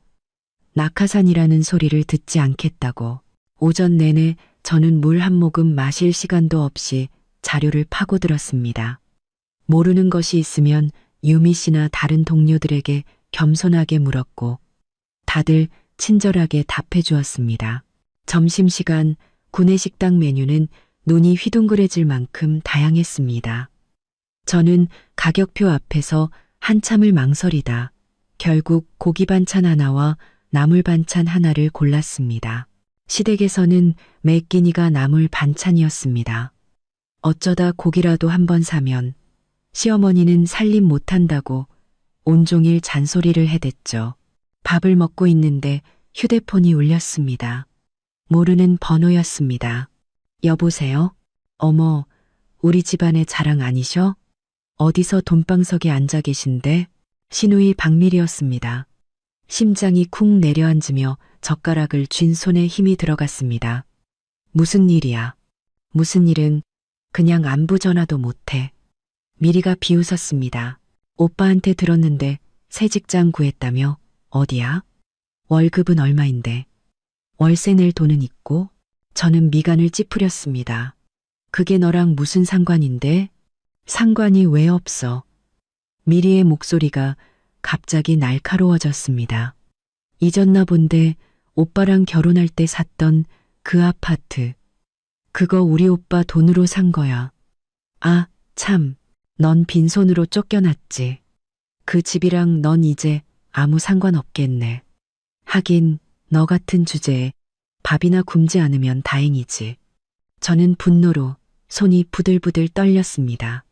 낙하산이라는 소리를 듣지 않겠다고. 오전 내내 저는 물 한 모금 마실 시간도 없이 자료를 파고들었습니다. 모르는 것이 있으면 유미 씨나 다른 동료들에게 겸손하게 물었고 다들 친절하게 답해 주었습니다. 점심시간 구내식당 메뉴는 눈이 휘둥그레질 만큼 다양했습니다. 저는 가격표 앞에서 한참을 망설이다 결국 고기 반찬 하나와 나물 반찬 하나를 골랐습니다. 시댁에서는 매 끼니가 나물 반찬이었습니다. 어쩌다 고기라도 한번 사면 시어머니는 살림 못한다고 온종일 잔소리를 해댔죠. 밥을 먹고 있는데 휴대폰이 울렸습니다. 모르는 번호였습니다. 여보세요? 어머, 우리 집안의 자랑 아니셔? 어디서 돈방석에 앉아 계신데? 시누이 박미리였습니다. 심장이 쿵 내려앉으며 젓가락을 쥔 손에 힘이 들어갔습니다. 무슨 일이야? 무슨 일은 그냥 안부 전화도 못해. 미리가 비웃었습니다. 오빠한테 들었는데 새 직장 구했다며? 어디야? 월급은 얼마인데? 월세 낼 돈은 있고? 저는 미간을 찌푸렸습니다. 그게 너랑 무슨 상관인데? 상관이 왜 없어? 미리의 목소리가 갑자기 날카로워졌습니다. 잊었나 본데 오빠랑 결혼할 때 샀던 그 아파트. 그거 우리 오빠 돈으로 산 거야. 아, 참, 넌 빈손으로 쫓겨났지. 그 집이랑 넌 이제 아무 상관없겠네. 하긴 너 같은 주제에 밥이나 굶지 않으면 다행이지. 저는 분노로 손이 부들부들 떨렸습니다.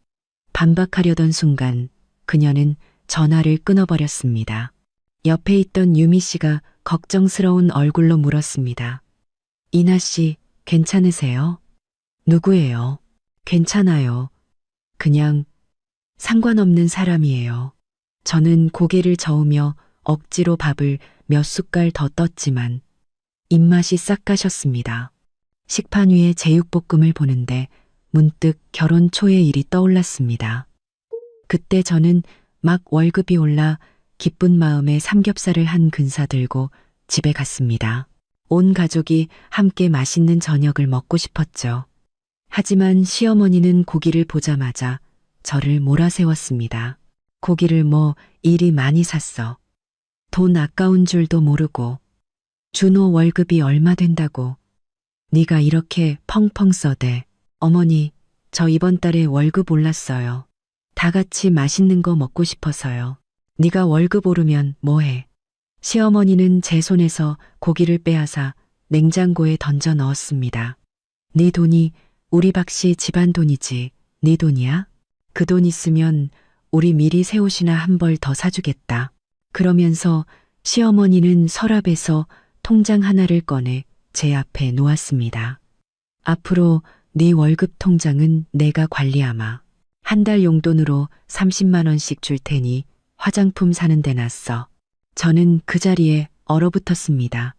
반박하려던 순간 그녀는 전화를 끊어버렸습니다. 옆에 있던 유미 씨가 걱정스러운 얼굴로 물었습니다. 이나 씨, 괜찮으세요? 누구예요? 괜찮아요. 그냥 상관없는 사람이에요. 저는 고개를 저으며 억지로 밥을 몇 숟갈 더 떴지만 입맛이 싹 가셨습니다. 식판 위에 제육볶음을 보는데 문득 결혼 초의 일이 떠올랐습니다. 그때 저는 막 월급이 올라 기쁜 마음에 삼겹살을 한 근사 들고 집에 갔습니다. 온 가족이 함께 맛있는 저녁을 먹고 싶었죠. 하지만 시어머니는 고기를 보자마자 저를 몰아세웠습니다. 고기를 뭐 이리 많이 샀어. 돈 아까운 줄도 모르고. 준호 월급이 얼마 된다고. 네가 이렇게 펑펑 써대. 어머니, 저 이번 달에 월급 올랐어요. 다 같이 맛있는 거 먹고 싶어서요. 네가 월급 오르면 뭐해. 시어머니는 제 손에서 고기를 빼앗아 냉장고에 던져 넣었습니다. 네 돈이 우리 박씨 집안 돈이지. 네 돈이야? 그 돈 있으면 우리 미리 새 옷이나 한 벌 더 사주겠다. 그러면서 시어머니는 서랍에서 통장 하나를 꺼내 제 앞에 놓았습니다. 앞으로 네 월급 통장은 내가 관리하마. 한 달 용돈으로 30만 원씩 줄 테니 화장품 사는 데 놨어. 저는 그 자리에 얼어붙었습니다.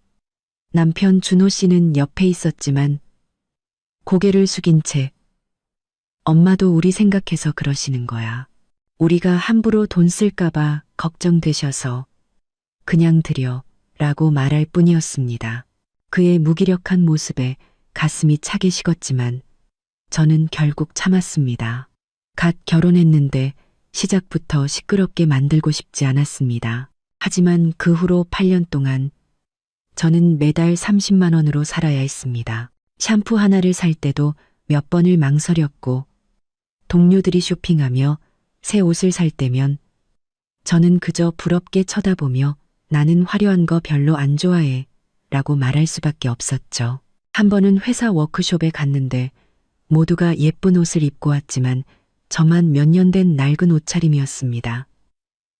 남편 준호 씨는 옆에 있었지만 고개를 숙인 채 엄마도 우리 생각해서 그러시는 거야. 우리가 함부로 돈 쓸까봐 걱정되셔서 그냥 드려 라고 말할 뿐이었습니다. 그의 무기력한 모습에 가슴이 차게 식었지만 저는 결국 참았습니다. 갓 결혼했는데 시작부터 시끄럽게 만들고 싶지 않았습니다. 하지만 그 후로 8년 동안 저는 매달 30만 원으로 살아야 했습니다. 샴푸 하나를 살 때도 몇 번을 망설였고 동료들이 쇼핑하며 새 옷을 살 때면 저는 그저 부럽게 쳐다보며 나는 화려한 거 별로 안 좋아해 라고 말할 수밖에 없었죠. 한 번은 회사 워크숍에 갔는데 모두가 예쁜 옷을 입고 왔지만 저만 몇 년 된 낡은 옷차림이었습니다.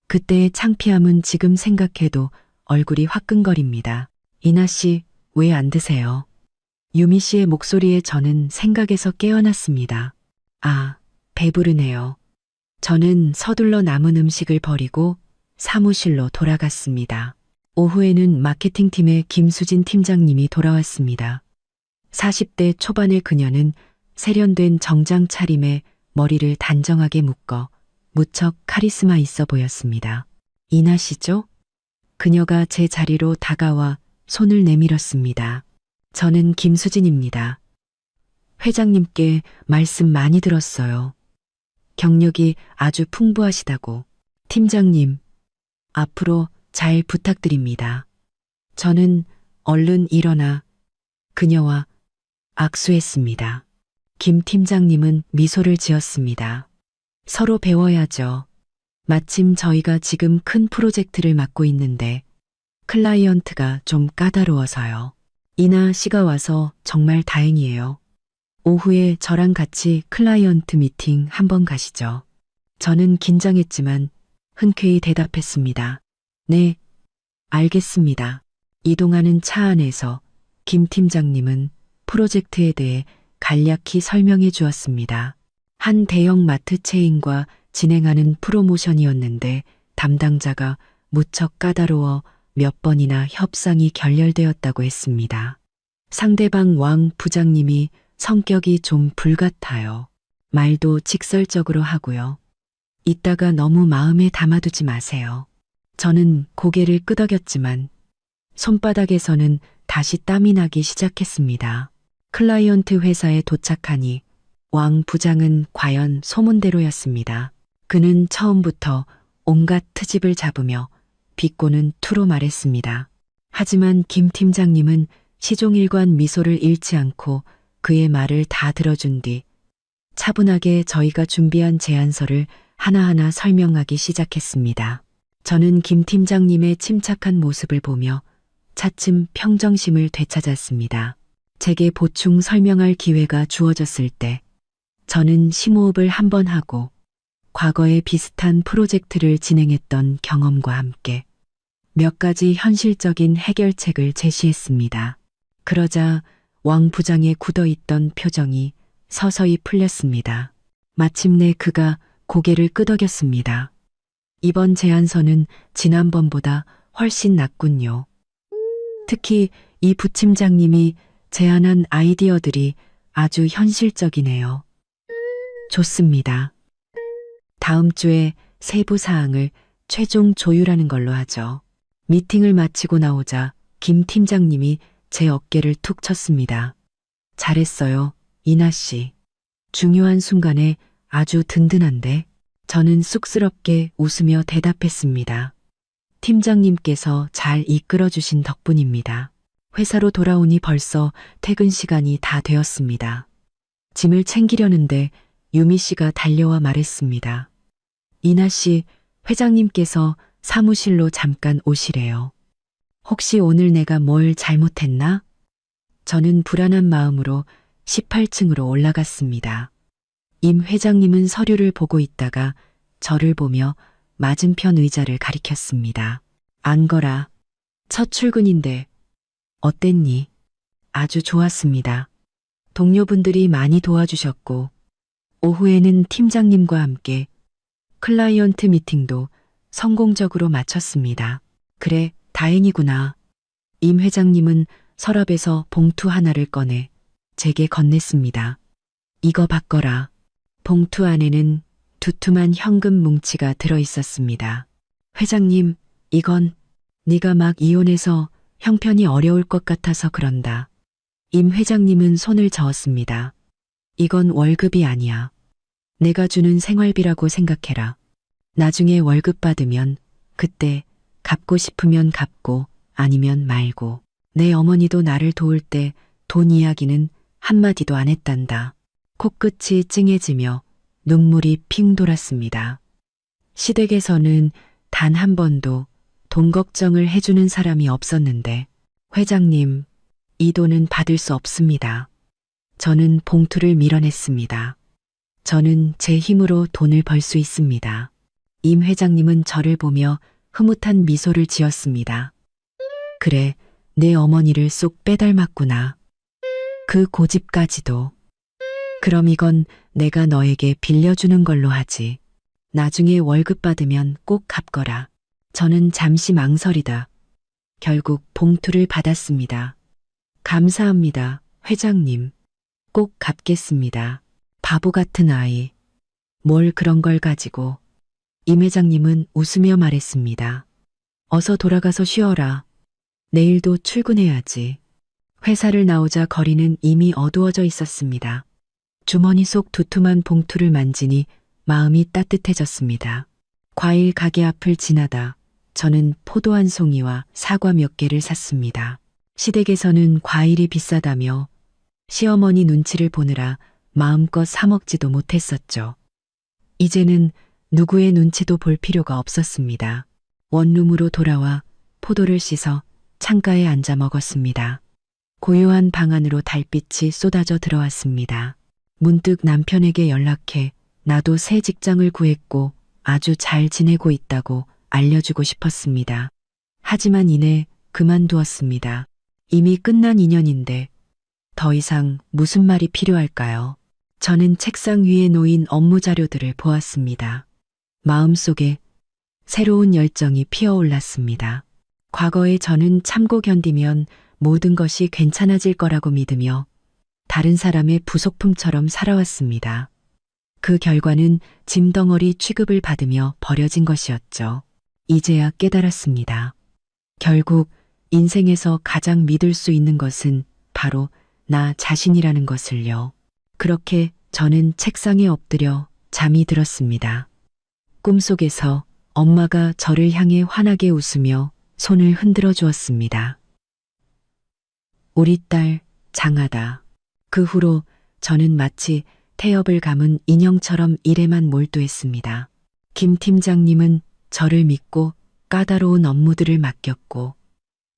그때의 창피함은 지금 생각해도 얼굴이 화끈거립니다. 이나 씨, 왜 안 드세요? 유미 씨의 목소리에 저는 생각에서 깨어났습니다. 아, 배부르네요. 저는 서둘러 남은 음식을 버리고 사무실로 돌아갔습니다. 오후에는 마케팅팀의 김수진 팀장님이 돌아왔습니다. 40대 초반의 그녀는 세련된 정장 차림에 머리를 단정하게 묶어 무척 카리스마 있어 보였습니다. 이나 씨죠? 그녀가 제 자리로 다가와 손을 내밀었습니다. 저는 김수진입니다. 회장님께 말씀 많이 들었어요. 경력이 아주 풍부하시다고. 팀장님, 앞으로 잘 부탁드립니다. 저는 얼른 일어나 그녀와 악수했습니다. 김 팀장님은 미소를 지었습니다. 서로 배워야죠. 마침 저희가 지금 큰 프로젝트를 맡고 있는데 클라이언트가 좀 까다로워서요. 이나 씨가 와서 정말 다행이에요. 오후에 저랑 같이 클라이언트 미팅 한번 가시죠. 저는 긴장했지만 흔쾌히 대답했습니다. 네, 알겠습니다. 이동하는 차 안에서 김 팀장님은 프로젝트에 대해 간략히 설명해 주었습니다. 한 대형 마트 체인과 진행하는 프로모션이었는데 담당자가 무척 까다로워 몇 번이나 협상이 결렬되었다고 했습니다. 상대방 왕 부장님이 성격이 좀 불같아요. 말도 직설적으로 하고요. 이따가 너무 마음에 담아두지 마세요. 저는 고개를 끄덕였지만 손바닥에서는 다시 땀이 나기 시작했습니다. 클라이언트 회사에 도착하니 왕 부장은 과연 소문대로였습니다. 그는 처음부터 온갖 트집을 잡으며 비꼬는 투로 말했습니다. 하지만 김 팀장님은 시종일관 미소를 잃지 않고 그의 말을 다 들어준 뒤 차분하게 저희가 준비한 제안서를 하나하나 설명하기 시작했습니다. 저는 김 팀장님의 침착한 모습을 보며 차츰 평정심을 되찾았습니다. 제게 보충 설명할 기회가 주어졌을 때 저는 심호흡을 한번 하고 과거에 비슷한 프로젝트를 진행했던 경험과 함께 몇 가지 현실적인 해결책을 제시했습니다. 그러자 왕 부장의 굳어있던 표정이 서서히 풀렸습니다. 마침내 그가 고개를 끄덕였습니다. 이번 제안서는 지난번보다 훨씬 낫군요. 특히 이 부팀장님이 제안한 아이디어들이 아주 현실적이네요. 좋습니다. 다음 주에 세부 사항을 최종 조율하는 걸로 하죠. 미팅을 마치고 나오자 김 팀장님이 제 어깨를 툭 쳤습니다. 잘했어요, 이나 씨. 중요한 순간에 아주 든든한데? 저는 쑥스럽게 웃으며 대답했습니다. 팀장님께서 잘 이끌어 주신 덕분입니다. 회사로 돌아오니 벌써 퇴근 시간이 다 되었습니다. 짐을 챙기려는데 유미 씨가 달려와 말했습니다. 이나 씨, 회장님께서 사무실로 잠깐 오시래요. 혹시 오늘 내가 뭘 잘못했나? 저는 불안한 마음으로 18층으로 올라갔습니다. 임 회장님은 서류를 보고 있다가 저를 보며 맞은편 의자를 가리켰습니다. 안거라. 첫 출근인데 어땠니? 아주 좋았습니다. 동료분들이 많이 도와주셨고 오후에는 팀장님과 함께 클라이언트 미팅도 성공적으로 마쳤습니다. 그래, 다행이구나. 임 회장님은 서랍에서 봉투 하나를 꺼내 제게 건넸습니다. 이거 받거라. 봉투 안에는 두툼한 현금 뭉치가 들어 있었습니다. 회장님, 이건 네가 막 이혼해서 형편이 어려울 것 같아서 그런다. 임 회장님은 손을 저었습니다. 이건 월급이 아니야. 내가 주는 생활비라고 생각해라. 나중에 월급 받으면 그때 갚고 싶으면 갚고 아니면 말고. 내 어머니도 나를 도울 때 돈 이야기는 한마디도 안 했단다. 코끝이 찡해지며 눈물이 핑 돌았습니다. 시댁에서는 단 한 번도 돈 걱정을 해주는 사람이 없었는데, 회장님, 이 돈은 받을 수 없습니다. 저는 봉투를 밀어냈습니다. 저는 제 힘으로 돈을 벌 수 있습니다. 임 회장님은 저를 보며 흐뭇한 미소를 지었습니다. 그래, 내 어머니를 쏙 빼닮았구나. 그 고집까지도. 그럼 이건 내가 너에게 빌려주는 걸로 하지. 나중에 월급 받으면 꼭 갚거라. 저는 잠시 망설이다 결국 봉투를 받았습니다. 감사합니다, 회장님. 꼭 갚겠습니다. 바보 같은 아이. 뭘 그런 걸 가지고. 임 회장님은 웃으며 말했습니다. 어서 돌아가서 쉬어라. 내일도 출근해야지. 회사를 나오자 거리는 이미 어두워져 있었습니다. 주머니 속 두툼한 봉투를 만지니 마음이 따뜻해졌습니다. 과일 가게 앞을 지나다 저는 포도 한 송이와 사과 몇 개를 샀습니다. 시댁에서는 과일이 비싸다며 시어머니 눈치를 보느라 마음껏 사 먹지도 못했었죠. 이제는 누구의 눈치도 볼 필요가 없었습니다. 원룸으로 돌아와 포도를 씻어 창가에 앉아 먹었습니다. 고요한 방 안으로 달빛이 쏟아져 들어왔습니다. 문득 남편에게 연락해 나도 새 직장을 구했고 아주 잘 지내고 있다고 알려주고 싶었습니다. 하지만 이내 그만두었습니다. 이미 끝난 인연인데 더 이상 무슨 말이 필요할까요? 저는 책상 위에 놓인 업무 자료들을 보았습니다. 마음속에 새로운 열정이 피어올랐습니다. 과거에 저는 참고 견디면 모든 것이 괜찮아질 거라고 믿으며 다른 사람의 부속품처럼 살아왔습니다. 그 결과는 짐덩어리 취급을 받으며 버려진 것이었죠. 이제야 깨달았습니다. 결국 인생에서 가장 믿을 수 있는 것은 바로 나 자신이라는 것을요. 그렇게 저는 책상에 엎드려 잠이 들었습니다. 꿈속에서 엄마가 저를 향해 환하게 웃으며 손을 흔들어 주었습니다. 우리 딸 장하다. 그 후로 저는 마치 태엽을 감은 인형처럼 일에만 몰두했습니다. 김 팀장님은 저를 믿고 까다로운 업무들을 맡겼고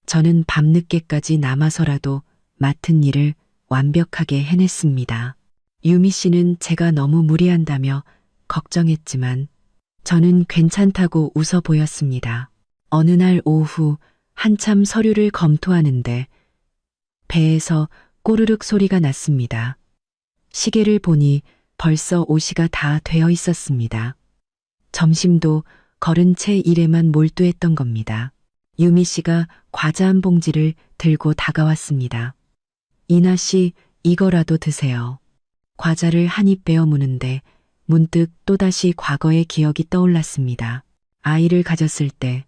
저는 밤늦게까지 남아서라도 맡은 일을 완벽하게 해냈습니다. 유미 씨는 제가 너무 무리한다며 걱정했지만 저는 괜찮다고 웃어 보였습니다. 어느 날 오후 한참 서류를 검토하는데 배에서 꼬르륵 소리가 났습니다. 시계를 보니 벌써 5시가 다 되어 있었습니다. 점심도 거른 채 일에만 몰두했던 겁니다. 유미 씨가 과자 한 봉지를 들고 다가왔습니다. 이나 씨, 이거라도 드세요. 과자를 한 입 베어 무는데 문득 또다시 과거의 기억이 떠올랐습니다. 아이를 가졌을 때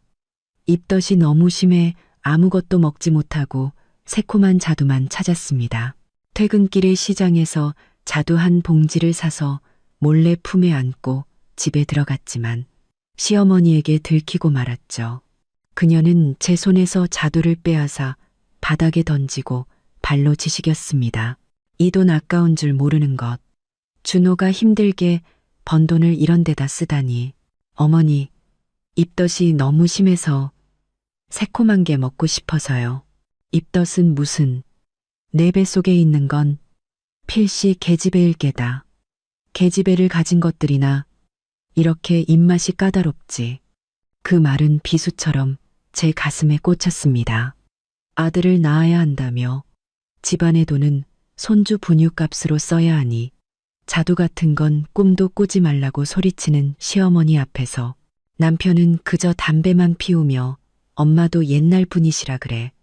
입덧이 너무 심해 아무것도 먹지 못하고 새콤한 자두만 찾았습니다. 퇴근길에 시장에서 자두 한 봉지를 사서 몰래 품에 안고 집에 들어갔지만 시어머니에게 들키고 말았죠. 그녀는 제 손에서 자두를 빼앗아 바닥에 던지고 발로 지식였습니다. 이 돈 아까운 줄 모르는 것. 준호가 힘들게 번 돈을 이런 데다 쓰다니. 어머니, 입덧이 너무 심해서 새콤한 게 먹고 싶어서요. 입덧은 무슨 내 뱃속에 있는 건 필시 계집애일 게다. 계집애를 가진 것들이나 이렇게 입맛이 까다롭지. 그 말은 비수처럼 제 가슴에 꽂혔습니다. 아들을 낳아야 한다며 집안의 돈은 손주 분유값으로 써야 하니 자두 같은 건 꿈도 꾸지 말라고 소리치는 시어머니 앞에서 남편은 그저 담배만 피우며 엄마도 옛날 분이시라 그래.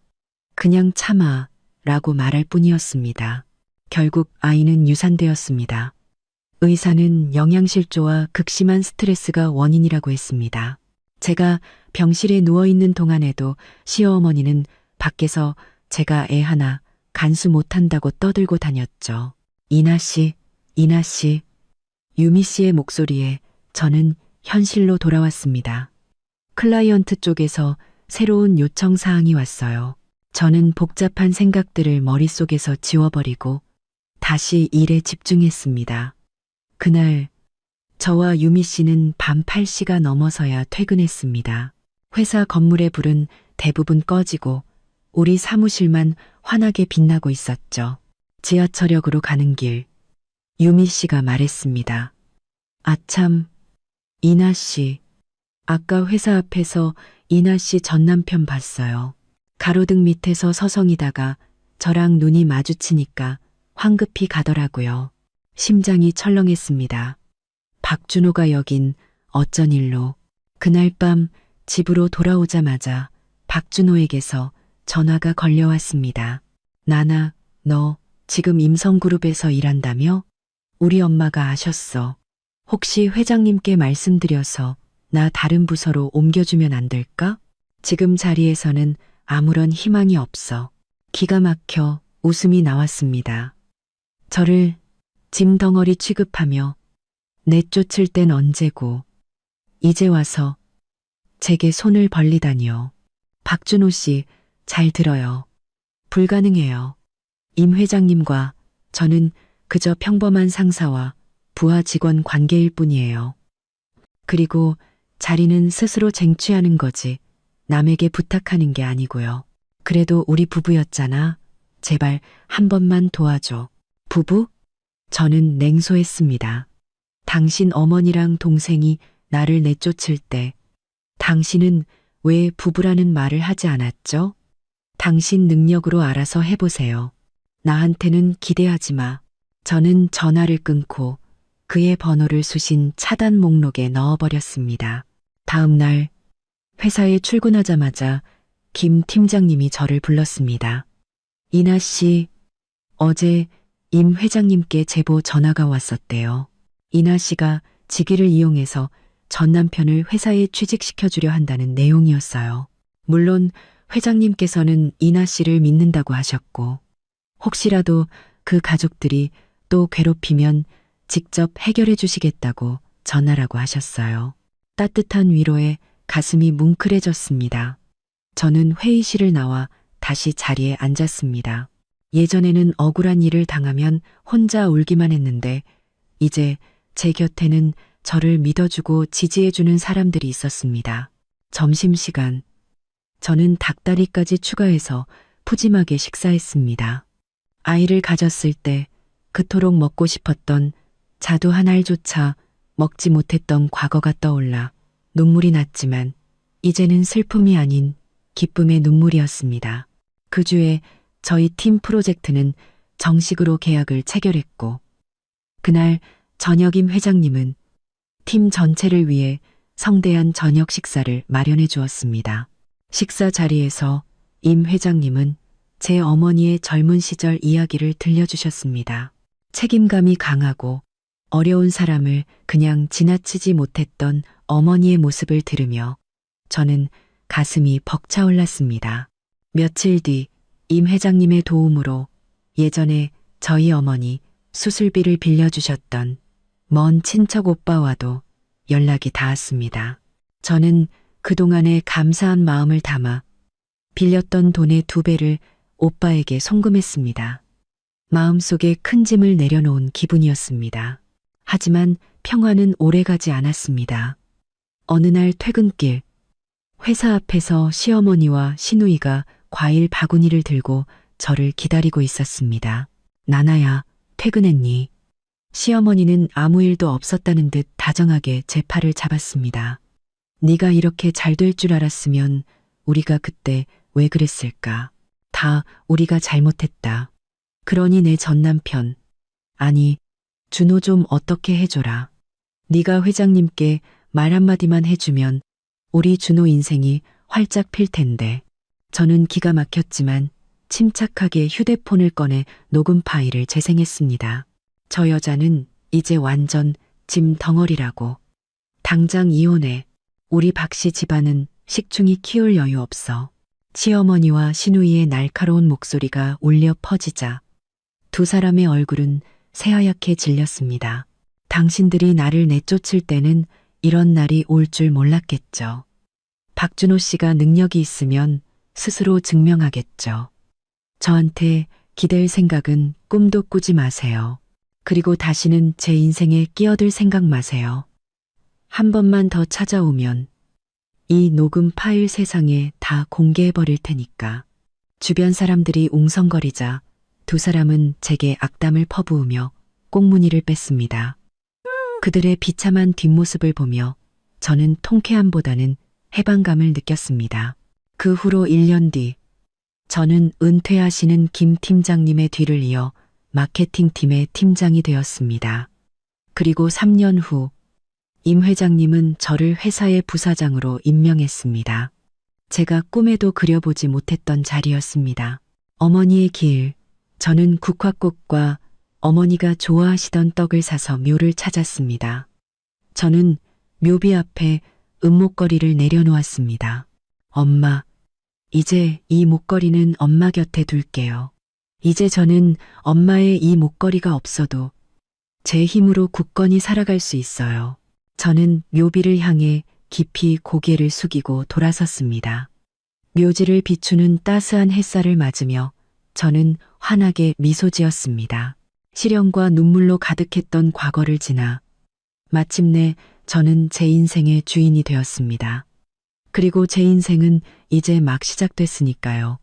그냥 참아 라고 말할 뿐이었습니다. 결국 아이는 유산되었습니다. 의사는 영양실조와 극심한 스트레스가 원인이라고 했습니다. 제가 병실에 누워있는 동안에도 시어머니는 밖에서 제가 애 하나 간수 못한다고 떠들고 다녔죠. 이나 씨, 이나 씨. 유미 씨의 목소리에 저는 현실로 돌아왔습니다. 클라이언트 쪽에서 새로운 요청 사항이 왔어요. 저는 복잡한 생각들을 머릿속에서 지워버리고 다시 일에 집중했습니다. 그날 저와 유미 씨는 밤 8시가 넘어서야 퇴근했습니다. 회사 건물의 불은 대부분 꺼지고 우리 사무실만 환하게 빛나고 있었죠. 지하철역으로 가는 길, 유미 씨가 말했습니다. 아참, 이나 씨. 아까 회사 앞에서 이나 씨 전 남편 봤어요. 가로등 밑에서 서성이다가 저랑 눈이 마주치니까 황급히 가더라고요. 심장이 철렁했습니다. 박준호가 여긴 어쩐 일로. 그날 밤 집으로 돌아오자마자 박준호에게서 전화가 걸려왔습니다. 나나, 너 지금 임성그룹에서 일한다며? 우리 엄마가 아셨어. 혹시 회장님께 말씀드려서 나 다른 부서로 옮겨주면 안 될까? 지금 자리에서는 아무런 희망이 없어. 기가 막혀 웃음이 나왔습니다. 저를 짐덩어리 취급하며 내쫓을 땐 언제고 이제 와서 제게 손을 벌리다니요. 박준호 씨, 잘 들어요. 불가능해요. 임 회장님과 저는 그저 평범한 상사와 부하 직원 관계일 뿐이에요. 그리고 자리는 스스로 쟁취하는 거지 남에게 부탁하는 게 아니고요. 그래도 우리 부부였잖아. 제발 한 번만 도와줘. 부부? 저는 냉소했습니다. 당신 어머니랑 동생이 나를 내쫓을 때 당신은 왜 부부라는 말을 하지 않았죠? 당신 능력으로 알아서 해보세요. 나한테는 기대하지 마. 저는 전화를 끊고 그의 번호를 수신 차단 목록에 넣어버렸습니다. 다음 날 회사에 출근하자마자 김 팀장님이 저를 불렀습니다. 이나 씨, 어제 임 회장님께 제보 전화가 왔었대요. 이나 씨가 직위를 이용해서 전 남편을 회사에 취직시켜주려 한다는 내용이었어요. 물론 회장님께서는 이나 씨를 믿는다고 하셨고 혹시라도 그 가족들이 또 괴롭히면 직접 해결해 주시겠다고 전하라고 하셨어요. 따뜻한 위로에 가슴이 뭉클해졌습니다. 저는 회의실을 나와 다시 자리에 앉았습니다. 예전에는 억울한 일을 당하면 혼자 울기만 했는데 이제 제 곁에는 저를 믿어주고 지지해주는 사람들이 있었습니다. 점심시간, 저는 닭다리까지 추가해서 푸짐하게 식사했습니다. 아이를 가졌을 때 그토록 먹고 싶었던 자두 한 알조차 먹지 못했던 과거가 떠올라 눈물이 났지만 이제는 슬픔이 아닌 기쁨의 눈물이었습니다. 그 주에 저희 팀 프로젝트는 정식으로 계약을 체결했고 그날 저녁 임 회장님은 팀 전체를 위해 성대한 저녁 식사를 마련해 주었습니다. 식사 자리에서 임 회장님은 제 어머니의 젊은 시절 이야기를 들려주셨습니다. 책임감이 강하고 어려운 사람을 그냥 지나치지 못했던 어머니의 모습을 들으며 저는 가슴이 벅차올랐습니다. 며칠 뒤 임 회장님의 도움으로 예전에 저희 어머니 수술비를 빌려주셨던 먼 친척 오빠와도 연락이 닿았습니다. 저는 그동안의 감사한 마음을 담아 빌렸던 돈의 2배를 오빠에게 송금했습니다. 마음속에 큰 짐을 내려놓은 기분이었습니다. 하지만 평화는 오래가지 않았습니다. 어느 날 퇴근길, 회사 앞에서 시어머니와 시누이가 과일 바구니를 들고 저를 기다리고 있었습니다. 나나야, 퇴근했니? 시어머니는 아무 일도 없었다는 듯 다정하게 제 팔을 잡았습니다. 네가 이렇게 잘 될 줄 알았으면 우리가 그때 왜 그랬을까? 다 우리가 잘못했다. 그러니 내 전 남편, 아니, 준호 좀 어떻게 해줘라. 네가 회장님께 말 한마디만 해주면 우리 준호 인생이 활짝 필 텐데. 저는 기가 막혔지만 침착하게 휴대폰을 꺼내 녹음 파일을 재생했습니다. 저 여자는 이제 완전 짐 덩어리라고. 당장 이혼해. 우리 박씨 집안은 식충이 키울 여유 없어. 시어머니와 시누이의 날카로운 목소리가 울려 퍼지자 두 사람의 얼굴은 새하얗게 질렸습니다. 당신들이 나를 내쫓을 때는 이런 날이 올 줄 몰랐겠죠. 박준호 씨가 능력이 있으면 스스로 증명하겠죠. 저한테 기댈 생각은 꿈도 꾸지 마세요. 그리고 다시는 제 인생에 끼어들 생각 마세요. 한 번만 더 찾아오면 이 녹음 파일 세상에 다 공개해버릴 테니까. 주변 사람들이 웅성거리자 두 사람은 제게 악담을 퍼부으며 꽁무니를 뺐습니다. 그들의 비참한 뒷모습을 보며 저는 통쾌함보다는 해방감을 느꼈습니다. 그 후로 1년 뒤 저는 은퇴하시는 김 팀장님의 뒤를 이어 마케팅팀의 팀장이 되었습니다. 그리고 3년 후 임 회장님은 저를 회사의 부사장으로 임명했습니다. 제가 꿈에도 그려보지 못했던 자리였습니다. 어머니의 길, 저는 국화꽃과 어머니가 좋아하시던 떡을 사서 묘를 찾았습니다. 저는 묘비 앞에 은목걸이를 내려놓았습니다. 엄마, 이제 이 목걸이는 엄마 곁에 둘게요. 이제 저는 엄마의 이 목걸이가 없어도 제 힘으로 굳건히 살아갈 수 있어요. 저는 묘비를 향해 깊이 고개를 숙이고 돌아섰습니다. 묘지를 비추는 따스한 햇살을 맞으며 저는 환하게 미소 지었습니다. 시련과 눈물로 가득했던 과거를 지나 마침내 저는 제 인생의 주인이 되었습니다. 그리고 제 인생은 이제 막 시작됐으니까요.